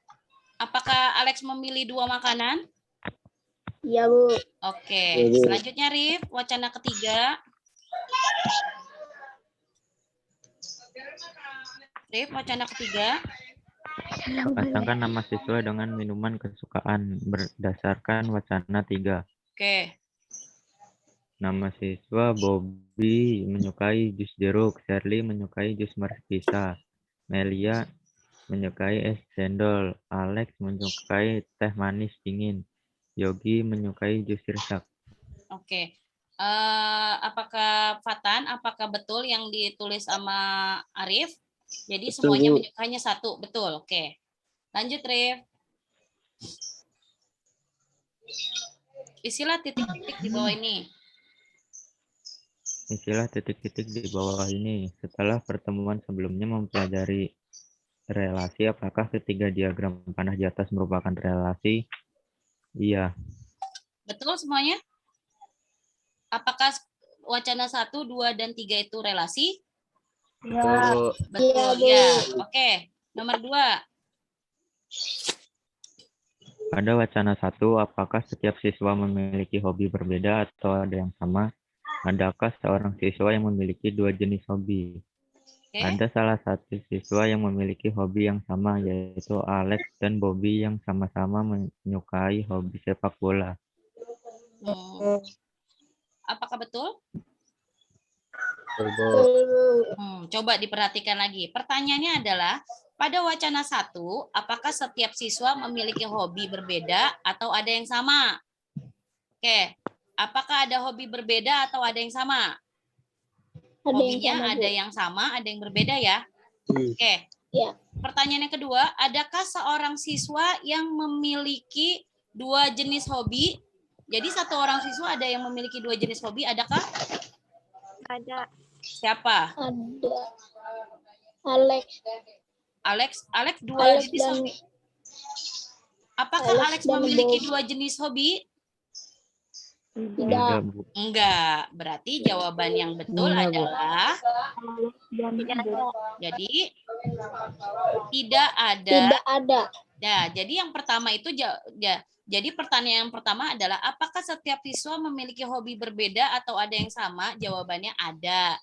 Apakah Alex memilih 2 makanan? Ya, Bu. Oke, selanjutnya Rif, wacana ketiga. Rif, wacana ketiga. Pasangkan nama siswa dengan minuman kesukaan berdasarkan wacana 3. Oke. Nama siswa Bobby menyukai jus jeruk. Shirley menyukai jus markisa. Melia menyukai es cendol. Alex menyukai teh manis dingin. Yogi menyukai jus sirsak. Oke. Apakah Fatan, apakah betul yang ditulis sama Arif? Jadi Betul, semuanya Bu. menyukainya 1, betul. Oke. Lanjut, Rif. Isilah titik-titik di bawah ini. Isilah titik-titik di bawah ini. Setelah pertemuan sebelumnya mempelajari relasi, apakah ketiga diagram panah di atas merupakan relasi? Iya. Betul semuanya? Apakah wacana 1, 2, dan 3 itu relasi? Bu. Betul, Iya, ya. Oke. Nomor 2. Pada wacana 1, apakah setiap siswa memiliki hobi berbeda atau ada yang sama? Adakah seorang siswa yang memiliki 2 jenis hobi? Oke. Ada salah satu siswa yang memiliki hobi yang sama, yaitu Alex dan Bobby yang sama-sama menyukai hobi sepak bola. Apakah betul? Betul, Bu. Coba diperhatikan lagi. Pertanyaannya adalah, pada wacana 1, apakah setiap siswa memiliki hobi berbeda atau ada yang sama? Oke. Apakah ada hobi berbeda atau ada yang sama? Hobinya ada yang sama, ada yang berbeda ya? Oke. Ya. Pertanyaan yang kedua, adakah seorang siswa yang memiliki 2 jenis hobi? Jadi satu orang siswa ada yang memiliki 2 jenis hobi, adakah? Ada. Siapa? Ada Alex. Alex 2 Alex jenis dan hobi. Apakah Alex Alex dan memiliki Bob. 2 jenis hobi? Tidak. Enggak, Bu. Enggak. Berarti jawaban yang betul adalah jadi tidak ada. Tidak ada. Nah, jadi yang pertama itu jadi pertanyaan yang pertama adalah apakah setiap siswa memiliki hobi berbeda atau ada yang sama? Jawabannya ada.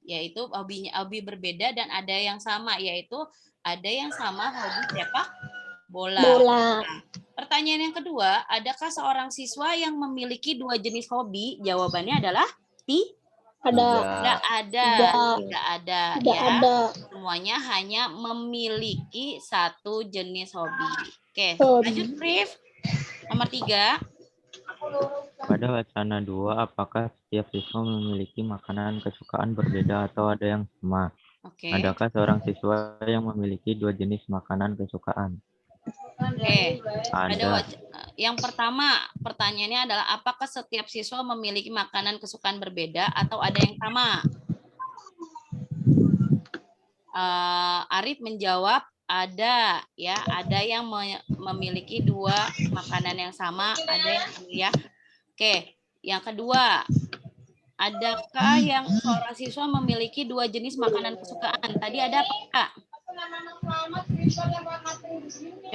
Yaitu hobi berbeda dan ada yang sama, yaitu ada yang sama hobi sepak bola. Nah, pertanyaan yang kedua, adakah seorang siswa yang memiliki 2 jenis hobi? Jawabannya adalah tidak ada. Semuanya hanya memiliki 1 jenis hobi. Oke, lanjut Rif. Nomor 3. Pada wacana 2, apakah setiap siswa memiliki makanan kesukaan berbeda atau ada yang sama? Oke. Adakah seorang siswa yang memiliki 2 jenis makanan kesukaan? Oke. Ada. Yang pertama, pertanyaannya adalah apakah setiap siswa memiliki makanan kesukaan berbeda atau ada yang sama? Arif menjawab ada, ya, ada yang memiliki 2 makanan yang sama, ada yang ya. Oke, yang kedua, adakah yang seorang siswa memiliki 2 jenis makanan kesukaan? Tadi ada apa, Kak?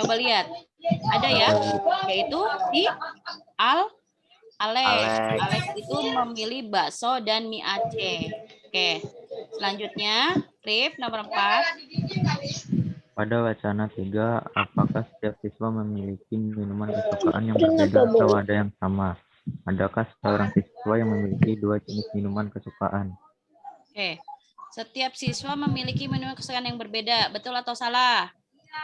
Coba lihat, ada ya, yaitu si Alex itu memilih bakso dan mie Aceh. Oke, selanjutnya Rif nomor 4. Pada wacana 3, apakah setiap siswa memiliki minuman kesukaan yang berbeda atau ada yang sama? Adakah seorang siswa yang memiliki 2 jenis minuman kesukaan? Oke. Setiap siswa memiliki minuman kesukaan yang berbeda. Betul atau salah?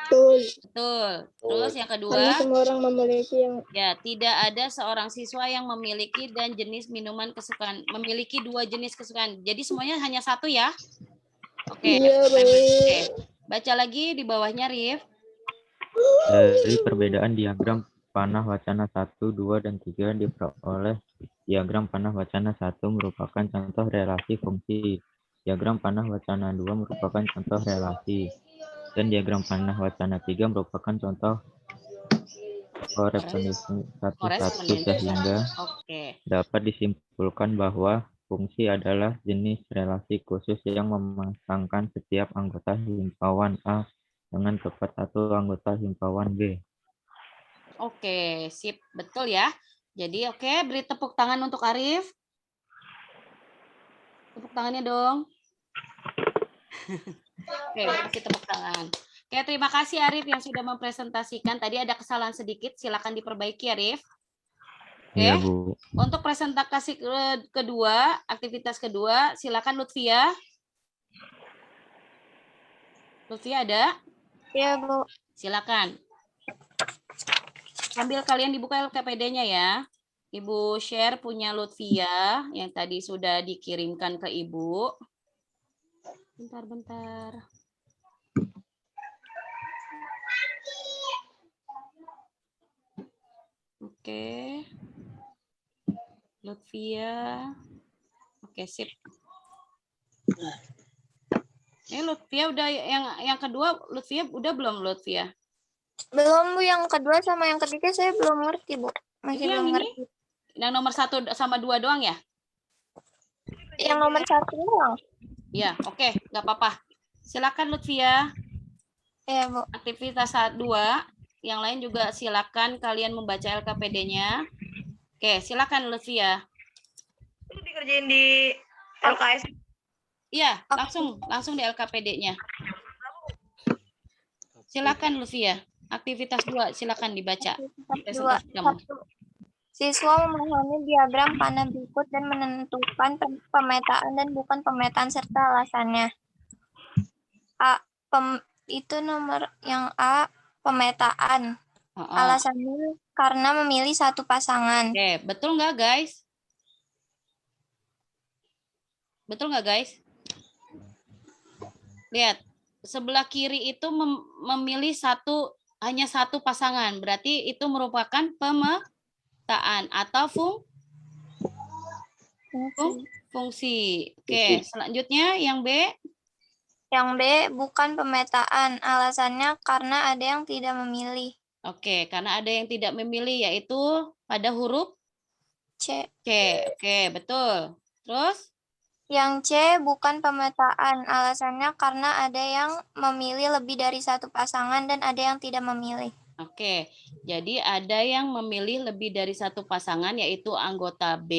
Betul. Betul. Terus yang kedua, Karena semua orang memiliki yang ya, tidak ada seorang siswa yang memiliki dan jenis minuman kesukaan. Memiliki 2 jenis kesukaan. Jadi semuanya hanya satu ya? Oke. iya Oke. baik. Baca lagi di bawahnya, Rif. Dari perbedaan diagram panah wacana 1, 2, dan 3 diperoleh diagram panah wacana 1 merupakan contoh relasi fungsi. Diagram panah wacana 2 merupakan contoh relasi. Dan diagram panah wacana 3 merupakan contoh korespondensi satu-satu sehingga Oke. dapat disimpulkan bahwa fungsi adalah jenis relasi khusus yang memasangkan setiap anggota himpauan A dengan tepat satu anggota himpauan B. Oke, sip. Betul ya. Jadi oke, beri tepuk tangan untuk Arif. Tepuk tangannya dong. Oke, kasih tepuk tangan. Oke, terima kasih Arif yang sudah mempresentasikan. Tadi ada kesalahan sedikit, silakan diperbaiki Arif. Oke. Iya, Bu. Untuk presentasi kedua, aktivitas kedua, silakan Lutfia. Lutfia ada? Iya, Bu. Silakan. Sambil kalian dibuka LKPD-nya ya. Ibu share punya Lutfia yang tadi sudah dikirimkan ke Ibu. Bentar. Oke. Lutfia. Oke, sip. Lutfia udah yang kedua, Lutfia udah belum Lutfia? Belum, Bu. Yang kedua sama yang ketiga saya belum ngerti, Bu. Masih Yang belum ini? ngerti. Yang nomor 1 sama 2 doang ya? Yang nomor 1 doang. Ya, oke, nggak apa-apa. Silakan Lutfia. Iya, Bu. Aktivitas 2, yang lain juga silakan kalian membaca LKPD-nya. Oke, silakan Lutfia. Itu dikerjain di LKS. Iya, langsung di LKPD-nya. Silakan Lutfia. Aktivitas 2, silakan dibaca. Presentasi kamu. 1. Siswa memahami diagram panah berikut dan menentukan pemetaan dan bukan pemetaan serta alasannya. Itu nomor yang A, pemetaan. Alasannya karena memilih satu pasangan. Oke, betul nggak guys? Betul nggak guys? Lihat, sebelah kiri itu memilih hanya satu pasangan. Berarti itu merupakan pemetaan atau fungsi. Oke, selanjutnya yang B. Yang B, bukan pemetaan. Alasannya karena ada yang tidak memilih. Oke, karena ada yang tidak memilih, yaitu pada huruf C. Oke, betul. Terus? Yang C, bukan pemetaan. Alasannya karena ada yang memilih lebih dari satu pasangan dan ada yang tidak memilih. Oke, jadi ada yang memilih lebih dari satu pasangan, yaitu anggota B,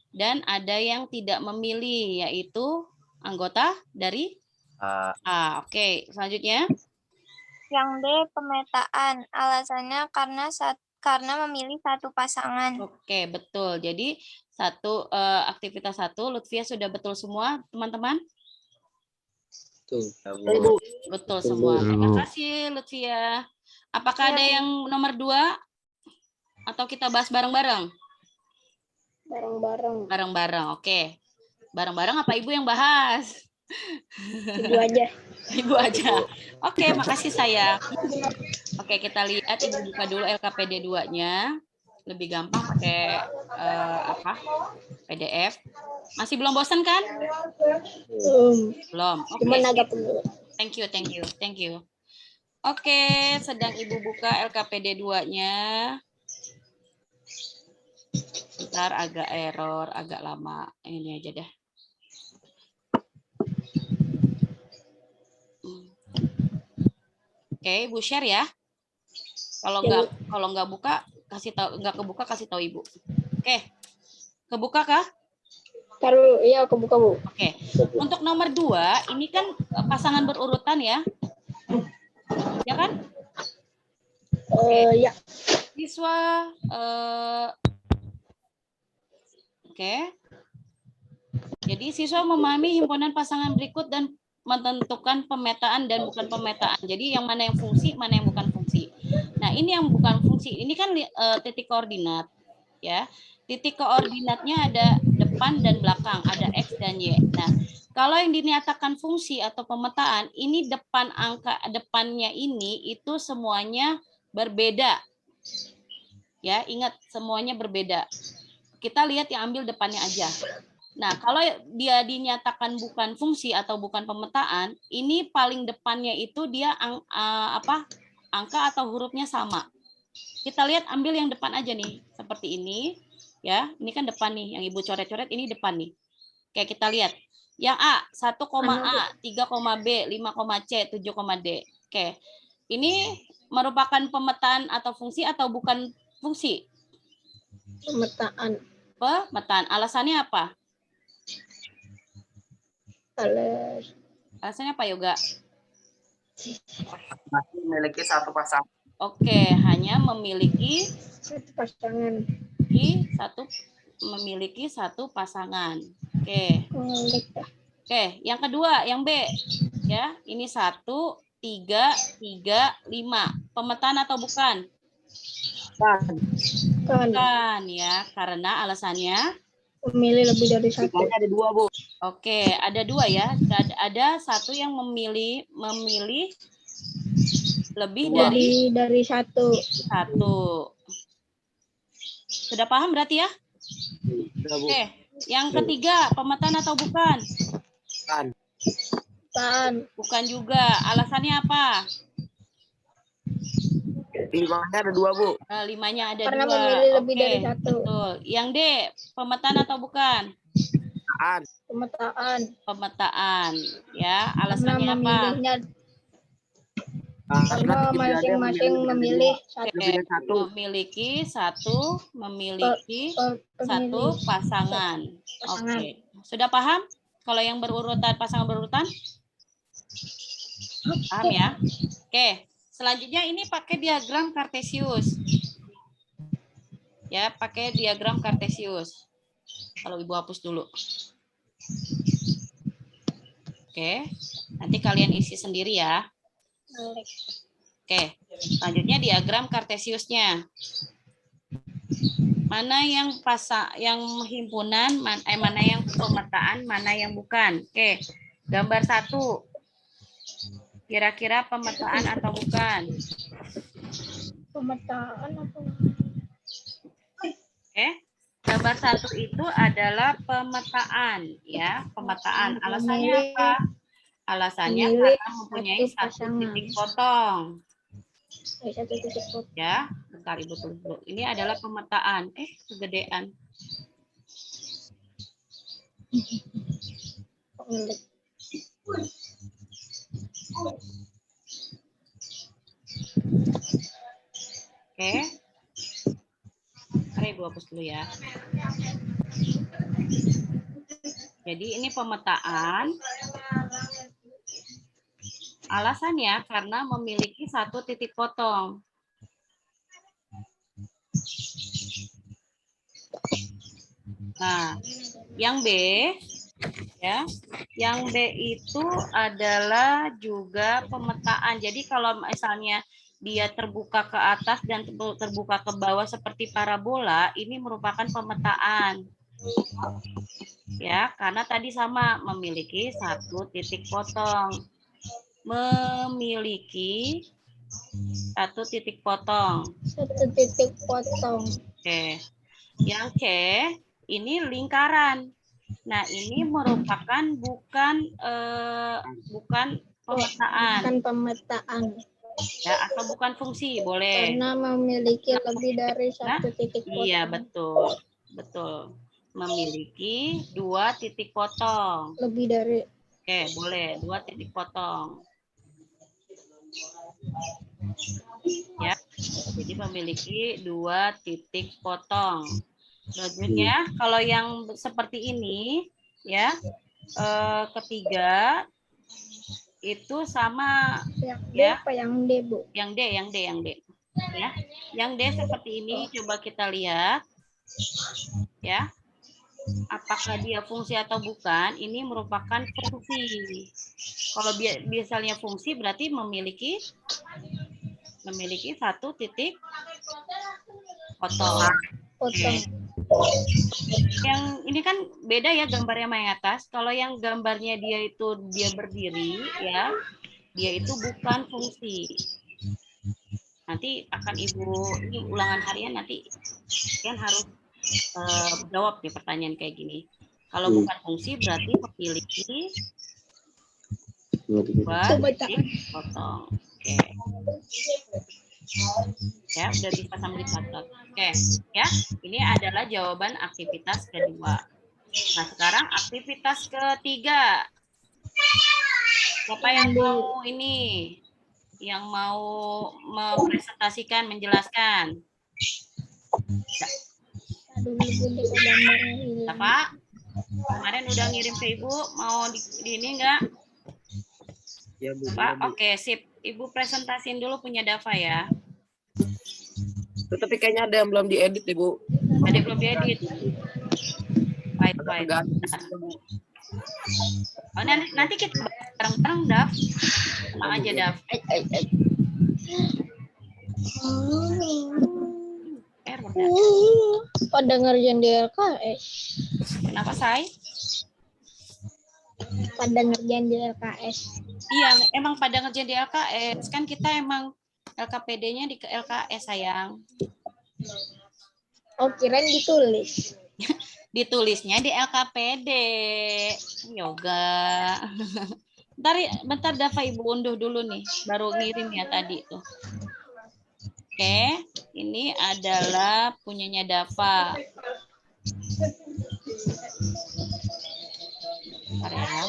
dan ada yang tidak memilih, yaitu anggota dari A. Oke, selanjutnya. Yang D, pemetaan. Alasannya karena memilih satu pasangan. Oke, betul. Jadi aktivitas 1, Lutfia sudah betul semua, teman-teman? Betul. Betul semua. Terima kasih, Lutfia. Apakah ada yang nomor 2? Atau kita bahas bareng-bareng? Bareng-bareng. Bareng-bareng, oke. Bareng-bareng apa Ibu yang bahas? Ibu aja. Ibu aja. Oke, makasih sayang. Oke, kita lihat Ibu buka dulu LKPD 2-nya. Lebih gampang pakai PDF. Masih belum bosan kan? Belum. Oke. Cuman agak penuh. Thank you. Oke, sedang Ibu buka LKPD 2-nya. Ntar agak error, agak lama. Ini aja deh. Oke, Ibu share ya. Kalau nggak buka, kasih tahu, nggak kebuka kasih tahu Ibu. Oke. Kebuka kah? Taruh, iya kebuka, Bu. Oke. Untuk nomor 2, ini kan pasangan berurutan ya. Ya kan? Ya. Siswa, oke. Jadi siswa memahami himpunan pasangan berikut dan menentukan pemetaan dan bukan pemetaan. Jadi yang mana yang fungsi, mana yang bukan fungsi. Nah, ini yang bukan fungsi. Ini kan titik koordinat, ya. Titik koordinatnya ada depan dan belakang, ada X dan Y. Nah, kalau yang dinyatakan fungsi atau pemetaan, ini depan angka depannya ini itu semuanya berbeda. Ya, ingat semuanya berbeda. Kita lihat yang ambil depannya aja. Nah, kalau dia dinyatakan bukan fungsi atau bukan pemetaan, ini paling depannya itu dia angka atau hurufnya sama. Kita lihat ambil yang depan aja nih, seperti ini, ya. Ini kan depan nih, yang Ibu coret-coret ini depan nih. Oke, kita lihat. Yang A, 1, A, 3, B, 5, C, 7, D. Oke. Ini merupakan pemetaan atau fungsi atau bukan fungsi? Pemetaan. Pemetaan. Alasannya apa? Alasannya apa, Yoga? Masih memiliki satu pasangan. Oke, hanya memiliki Satu pasangan. memiliki satu pasangan. Oke. Oke, yang kedua, yang B. Ya, ini 1, 3, 5. Pemetaan atau bukan? Bukan, ya. Karena alasannya Memilih lebih dari satu. Ada 2, Bu. Oke, ada 2 ya. Ada 1 yang memilih lebih dari satu. Sudah paham berarti ya? Oke, yang ketiga, pemetaan atau bukan? Bukan juga. Alasannya apa? 5-nya ada 2, Bu. 5-nya ada 2. Karena memilih lebih dari satu. Betul. Yang D, pemetaan atau bukan? Pemetaan. Ya, alasannya Karena apa? Karena masing-masing memilih satu. Memiliki satu pasangan. Oke. Sudah paham? Kalau yang berurutan, pasangan berurutan? Paham ya? Oke. Selanjutnya ini pakai diagram Kartesius. Ya, pakai diagram Kartesius. Kalau Ibu hapus dulu. Oke. Nanti kalian isi sendiri ya. Oke. Selanjutnya diagram Kartesiusnya. Mana yang himpunan, mana yang pemetaan, mana yang bukan. Oke. Gambar 1. Kira-kira pemetaan atau bukan? Pemetaan apa? Oke. Gambar 1 itu adalah pemetaan, ya, pemetaan. Alasannya apa? Alasannya karena mempunyai satu titik potong. Ya, bentar Ibu tunggu. Ini adalah pemetaan. Kegedean. Oke. Mari Ibu hapus dulu ya. Jadi ini pemetaan. Alasannya karena memiliki satu titik potong. Nah, yang B, ya, yang B itu adalah juga pemetaan. Jadi kalau misalnya dia terbuka ke atas dan terbuka ke bawah seperti parabola, ini merupakan pemetaan. Ya, karena tadi sama memiliki satu titik potong. Memiliki satu titik potong. Oke. Yang C ini lingkaran. Nah, ini merupakan bukan pemetaan. Bukan pemetaan. Ya, atau bukan fungsi, boleh. Karena memiliki lebih dari satu titik potong. Iya, betul. Betul. Memiliki 2 titik potong. Lebih dari. Oke, boleh 2 titik potong. Ya, jadi memiliki 2 titik potong. Selanjutnya, kalau yang seperti ini, ya, ketiga, itu sama Yang D ya. apa yang D, Bu? Yang D. Ya. Yang D seperti ini, coba kita lihat. Ya. Apakah dia fungsi atau bukan? Ini merupakan fungsi. Kalau misalnya fungsi berarti memiliki satu titik potong. Potong. Yang ini kan beda ya gambarnya yang atas. Kalau yang gambarnya dia berdiri ya, dia itu bukan fungsi. Nanti akan ini ulangan harian nanti kalian harus jawab nih pertanyaan kayak gini. Kalau bukan fungsi berarti memiliki titik potong. Oke. Ya, udah bisa sambil dicatat. Oke, ya. Ini adalah jawaban aktivitas kedua. Nah, sekarang aktivitas ketiga. Siapa yang mau ini? Yang mau mempresentasikan, menjelaskan? Pak, kemarin udah ngirim ke Ibu, mau di ini enggak? Ya, Bu. Pak, oke, sip. Ibu presentasiin dulu punya Dava ya. Tapi kayaknya ada yang belum diedit, Ibu. Ada yang belum diedit. Wait. Oh, nanti kita bareng-bareng, Dav. Tenang aja, Dav. Error, Dav. Pada ngerjain di LKS. Kenapa, Say? Pada ngerjain di LKS. Iya, emang pada ngerjain di LKS. Kan kita emang LKPD-nya di LKS, sayang. Oh, kirain ditulis. Ditulisnya di LKPD. Yoga. Bentar Dava, Ibu unduh dulu nih. Baru ngirim ya tadi tuh. Oke, ini adalah punyanya Dava. Bentar ya.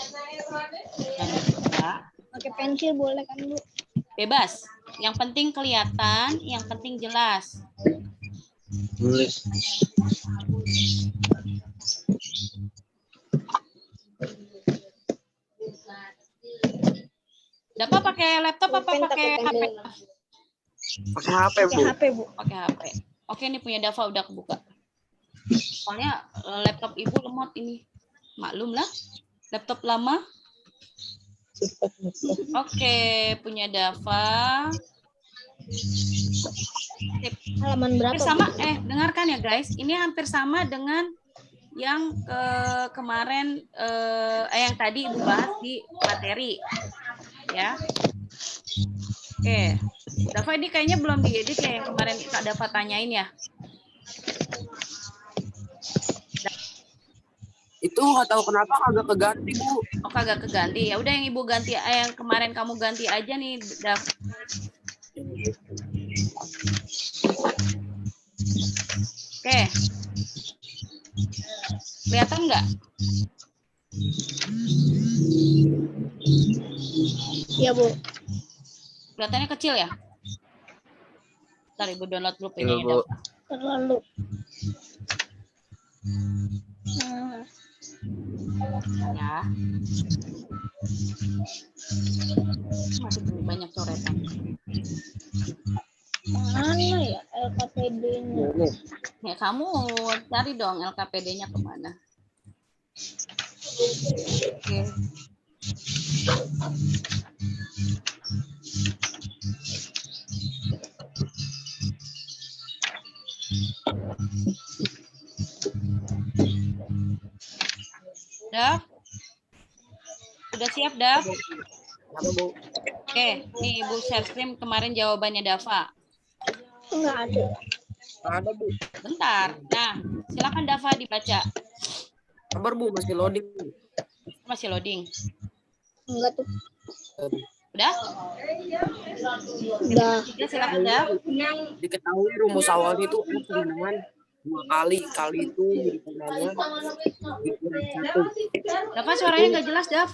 Jangan lupa. Pakai pensil boleh kan, Bu? Bebas. Yang penting kelihatan, yang penting jelas. Nulis. Dava pakai laptop apa pakai HP? Pakai HP, Bu. Pakai HP, Bu. Pakai HP. Oke, ini punya Dava udah kebuka. Soalnya laptop Ibu lemot ini. Maklum lah. Laptop lama. Oke, punya Dava. Halaman berapa? Hampir sama, dengarkan ya guys. Ini hampir sama dengan yang kemarin yang tadi Ibu bahas di materi. Ya. Oke. Dava ini kayaknya belum diedit ya yang kemarin Kak Dava tanyain ya. Itu nggak tahu kenapa kagak keganti, Bu. Oh, kagak keganti. Ya udah yang Ibu ganti, yang kemarin kamu ganti aja nih, Dav. Oke. Kelihatan nggak? Iya, Bu. Kelihatannya kecil ya? Ntar Ibu download dulu Iya, punya Bu. Terlalu. Ya. Masih banyak coretan. Mana ya LKPD-nya? Ya, kamu cari dong LKPD-nya kemana? Oke. Dav? Udah siap, Dav? Apa, Bu? Oke, nih Ibu share screen kemarin jawabannya Dava. Enggak ada. Ada, Bu. Bentar. Nah, silakan Dava dibaca. Kabar, Bu, masih loading. Masih loading. Enggak tuh. Udah? Udah. Tiga, silakan Dav. Diketahui rumus awalnya itu F dengan 2 kali itu hitungannya dikurang 1. Dava suaranya nggak jelas, Dav.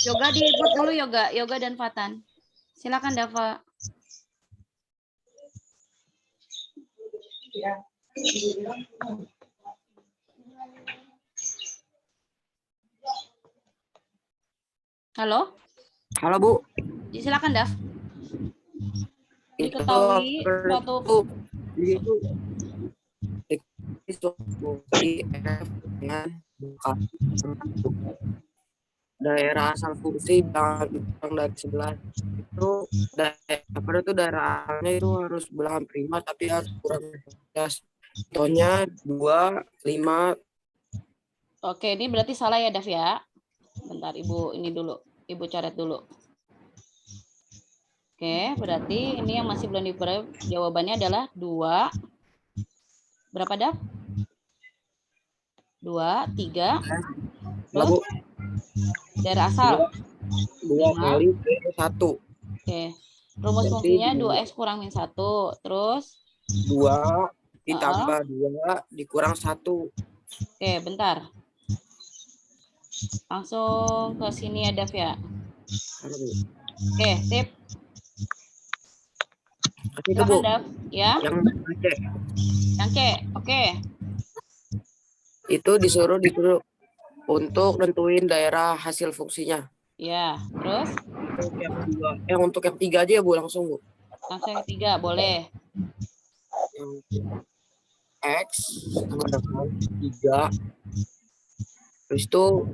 Yoga di-input dulu, Yoga dan Fatan. Silakan Dava. Halo? Halo Bu. Silakan, Daf. Itu Diketahui suatu itu fungsi F dengan bukan daerah asal fungsi kurang dari 11 itu daerah asalnya itu harus bilangan prima tapi harus kurang dari 11. Contohnya 2, 5. Oke, ini berarti salah ya, Daf ya. Bentar, Ibu ini dulu. Ibu coret dulu. Oke, berarti ini yang masih belum diperoleh jawabannya adalah 2. Berapa, Daf? 2, 3. Terus? Daerah asal. 2 kali 1. Oke. Rumus fungsinya 2x kurang min 1. Terus? 2 ditambah 2 dikurang 1. Oke, bentar. Langsung ke sini ya, Daf ya. Oke, sip. Itu Bu. Silakan, Daf. Ya. Yang C. Oke. Itu disuruh untuk nentuin daerah hasil fungsinya. Ya, terus? Untuk yang 3 aja ya Bu, langsung Bu. Langsung yang 3, boleh. Yang X sama dengan 3. Terus itu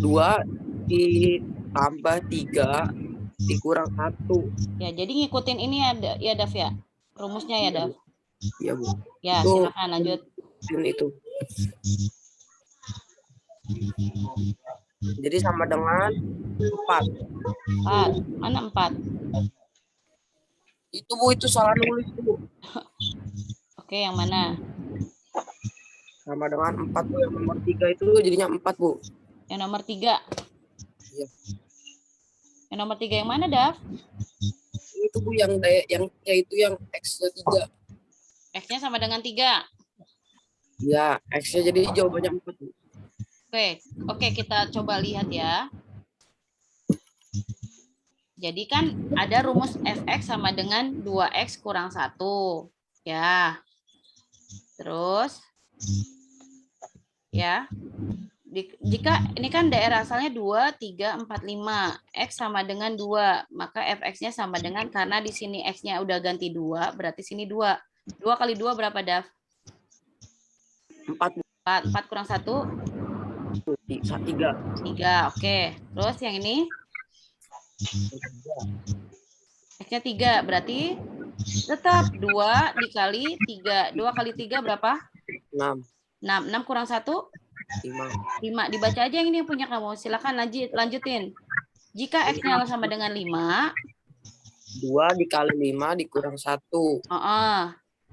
2 ditambah 3 dikurang 1. Ya, jadi ngikutin ini ya, Daf ya. Rumusnya ya, Daf. Iya Bu. Ya, Itu, silakan lanjut. Itu. Jadi sama dengan 4. 4. Mana 4? Itu Bu, itu salah nulis Bu. Oke, yang mana? Sama dengan 4 Bu, yang nomor 3 itu jadinya 4 Bu. Yang nomor 3. Iya. Yang nomor 3 yang mana, Daf? Itu Bu, yang itu yang X-nya 3. X-nya sama dengan 3. Ya, X-nya jadi jawabannya 4 Bu. Oke, kita coba lihat ya. Jadi kan ada rumus fx sama dengan 2x kurang 1. Ya. Terus ya. Jika ini kan daerah asalnya 2, 3, 4, 5. X sama dengan 2. Maka fx-nya sama dengan, karena di sini x-nya udah ganti 2, berarti sini 2. 2 kali 2 berapa, Daf? 4. 4 kurang 1? 3. 3, oke. Terus yang ini? X-nya 3, berarti tetap 2 dikali 3. 2 kali 3 berapa? 6. 6 kurang 1? 5. Dibaca aja yang ini yang punya kamu. Silakan lanjutin. Jika X-nya sama dengan 5. 2 dikali 5 dikurang 1.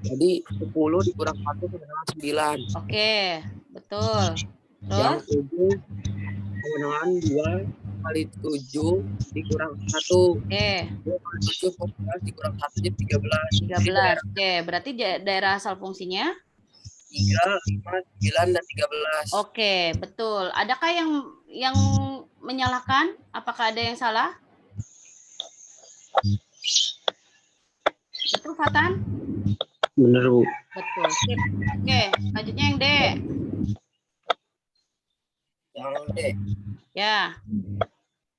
Jadi 10 dikurang 1 sama dengan 9. Oke, betul. Terus? Yang 7 sama dengan 2 kali 7 dikurang 1. Oke. 2 kali 7 14 dikurang 1 jadi 13. 13. Oke, berarti daerah asal fungsinya? 3, 5, 9, dan 13. Oke, betul. Adakah yang menyalahkan? Apakah ada yang salah? Betul, Fatan? Bener Bu. Betul. Sip. Oke, selanjutnya yang D. Yang D. Ya.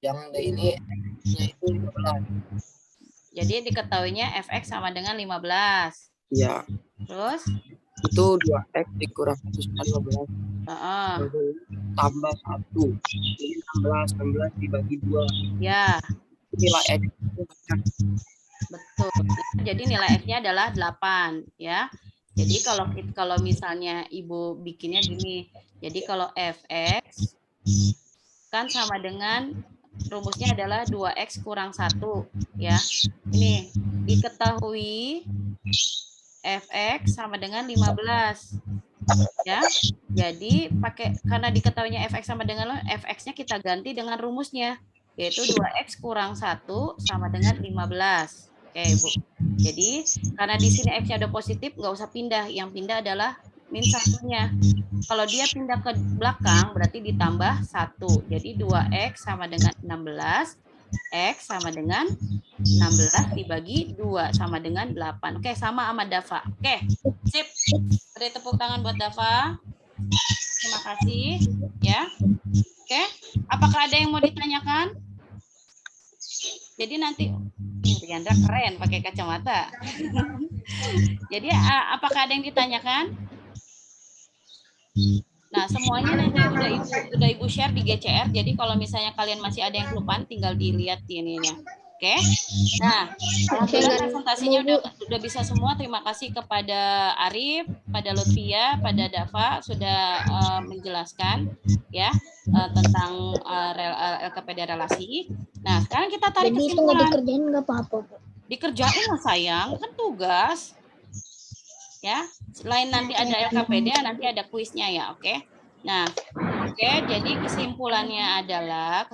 Yang D ini yaitu 15. Jadi diketahuinya fx sama dengan 15. Iya. Terus? Itu 2x dikurang 15. Tambah 1. Jadi 16 dibagi 2. Ya. Nilai X. Betul. Jadi nilai X-nya adalah 8, ya. Jadi kalau misalnya Ibu bikinnya gini. Jadi kalau fx kan sama dengan rumusnya adalah 2x kurang 1, ya. Ini diketahui fx sama dengan 15. Ya. Jadi karena diketahuinya fx sama dengan fx-nya kita ganti dengan rumusnya, yaitu 2x kurang 1 sama dengan 15. Oke, Bu. Jadi karena di sini x-nya udah positif, nggak usah pindah. Yang pindah adalah min 1-nya. Kalau dia pindah ke belakang, berarti ditambah 1. Jadi 2x sama dengan 16. X sama dengan 16 dibagi 2 sama dengan 8. Oke, sama sama Dava. Oke, sip. Beri tepuk tangan buat Dava. Terima kasih. Ya. Oke. Apakah ada yang mau ditanyakan? Jadi nanti Riandra keren pakai kacamata. Jadi apakah ada yang ditanyakan? Nah, semuanya nanti udah ibu share di GCR. Jadi kalau misalnya kalian masih ada yang kelupaan, tinggal dilihat di ininya. Oke. Nah, alhamdulillah presentasinya udah bisa semua. Terima kasih kepada Arif, pada Lutfia, pada Dava sudah menjelaskan ya tentang LKPD relasi. Nah, sekarang kita tarik kesimpulan. Jadi itu nggak dikerjain nggak apa-apa? Dikerjain lah sayang, kan tugas. Ya, selain nanti ada LKPD, nanti ada kuisnya ya, oke? Nah, oke, jadi kesimpulannya adalah,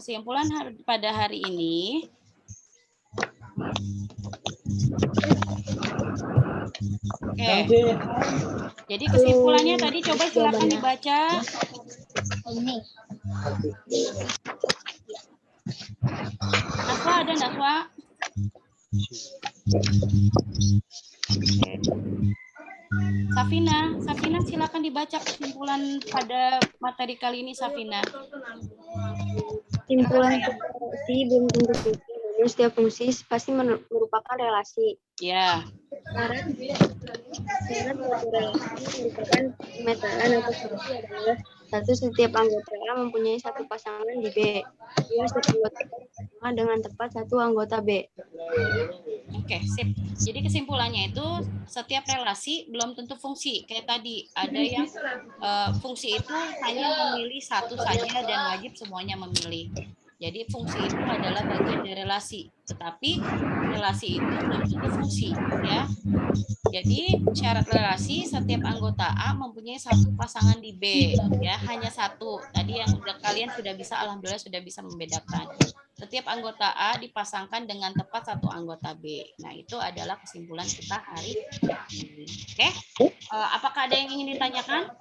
pada hari ini, oke, jadi kesimpulannya tadi coba silakan dibaca. Ini. Naswa ada Naswa? Safina silakan dibaca kesimpulan pada materi kali ini, Safina. Kesimpulan relasi belum tentu fungsi, namun setiap fungsi pasti merupakan relasi. Ya. Syarat suatu relasi merupakan pemetaan atau fungsi adalah satu, setiap anggota A mempunyai satu pasangan di B. Dua, setiap anggota A bersama dengan tepat satu anggota B. Oke, sip. Jadi kesimpulannya itu setiap relasi belum tentu fungsi. Kayak tadi ada yang fungsi itu hanya memilih satu saja dan wajib semuanya memilih. Jadi fungsi itu adalah bagian dari relasi, tetapi relasi itu belum tentu fungsi, ya. Jadi syarat relasi setiap anggota A mempunyai satu pasangan di B, ya, hanya satu. Tadi yang kalian sudah bisa, alhamdulillah sudah bisa membedakan. Setiap anggota A dipasangkan dengan tepat satu anggota B. Nah, itu adalah kesimpulan kita hari ini. Oke, apakah ada yang ingin ditanyakan?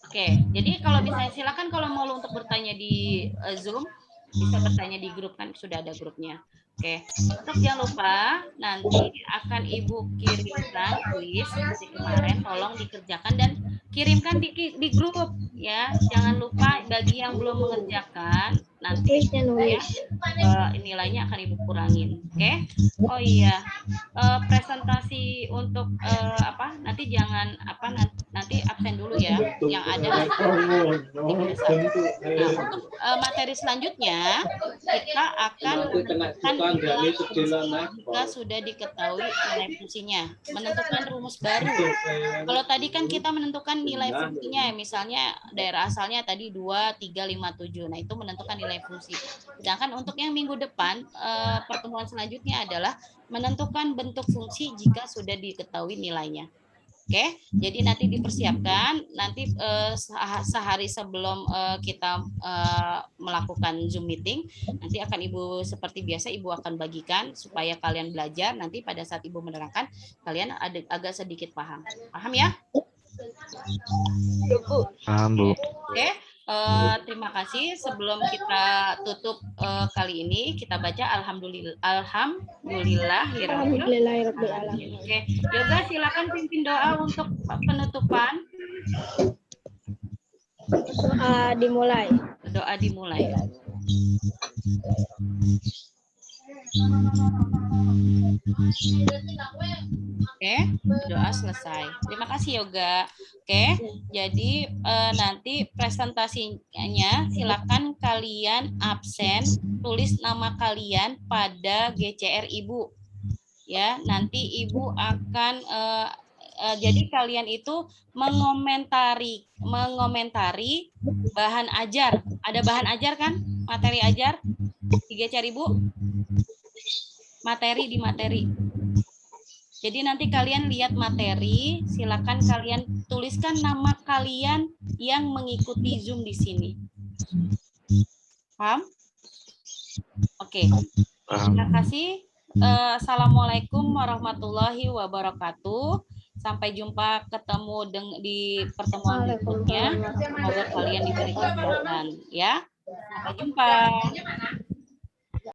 Oke, jadi kalau misalnya silakan kalau mau untuk bertanya di Zoom, bisa bertanya di grup, kan sudah ada grupnya. Oke, untuk jangan lupa nanti akan Ibu kirimkan kuis seperti kemarin, tolong dikerjakan dan kirimkan di grup ya. Jangan lupa bagi yang belum mengerjakan nanti ya, nilainya akan Ibu kurangin. Oke. Oh iya, presentasi untuk nanti jangan nanti absen dulu ya, yang ada. Nah, untuk materi selanjutnya kita akan menentukan jika sudah diketahui nilai fungsinya, menentukan rumus baru. Kalau tadi kan kita menentukan nilai fungsinya, misalnya daerah asalnya tadi 2, 3, 5, 7. Nah, itu menentukan nilai fungsi. Sedangkan untuk yang minggu depan, pertemuan selanjutnya adalah menentukan bentuk fungsi jika sudah diketahui nilainya. Oke, jadi nanti dipersiapkan, nanti sehari sebelum kita melakukan Zoom meeting, nanti akan Ibu seperti biasa Ibu akan bagikan supaya kalian belajar, nanti pada saat Ibu menerangkan, kalian agak sedikit paham. Paham ya? Paham, Bu. Oke. Terima kasih. Sebelum kita tutup kali ini, kita baca Alhamdulillahirabbil alamin. Oke, Yoga silakan pimpin doa untuk penutupan. Doa dimulai. Oke, doa selesai. Terima kasih Yoga. Oke, jadi nanti presentasinya silakan kalian absen, tulis nama kalian pada GCR Ibu. Ya, nanti Ibu akan jadi kalian itu mengomentari bahan ajar. Ada bahan ajar kan? Materi ajar di GCR Ibu. Materi. Jadi nanti kalian lihat materi, silakan kalian tuliskan nama kalian yang mengikuti Zoom di sini. Paham? Oke. Terima kasih. Assalamualaikum warahmatullahi wabarakatuh. Sampai jumpa ketemu di pertemuan berikutnya. Semoga kalian diberi kesehatan ya. Sampai jumpa.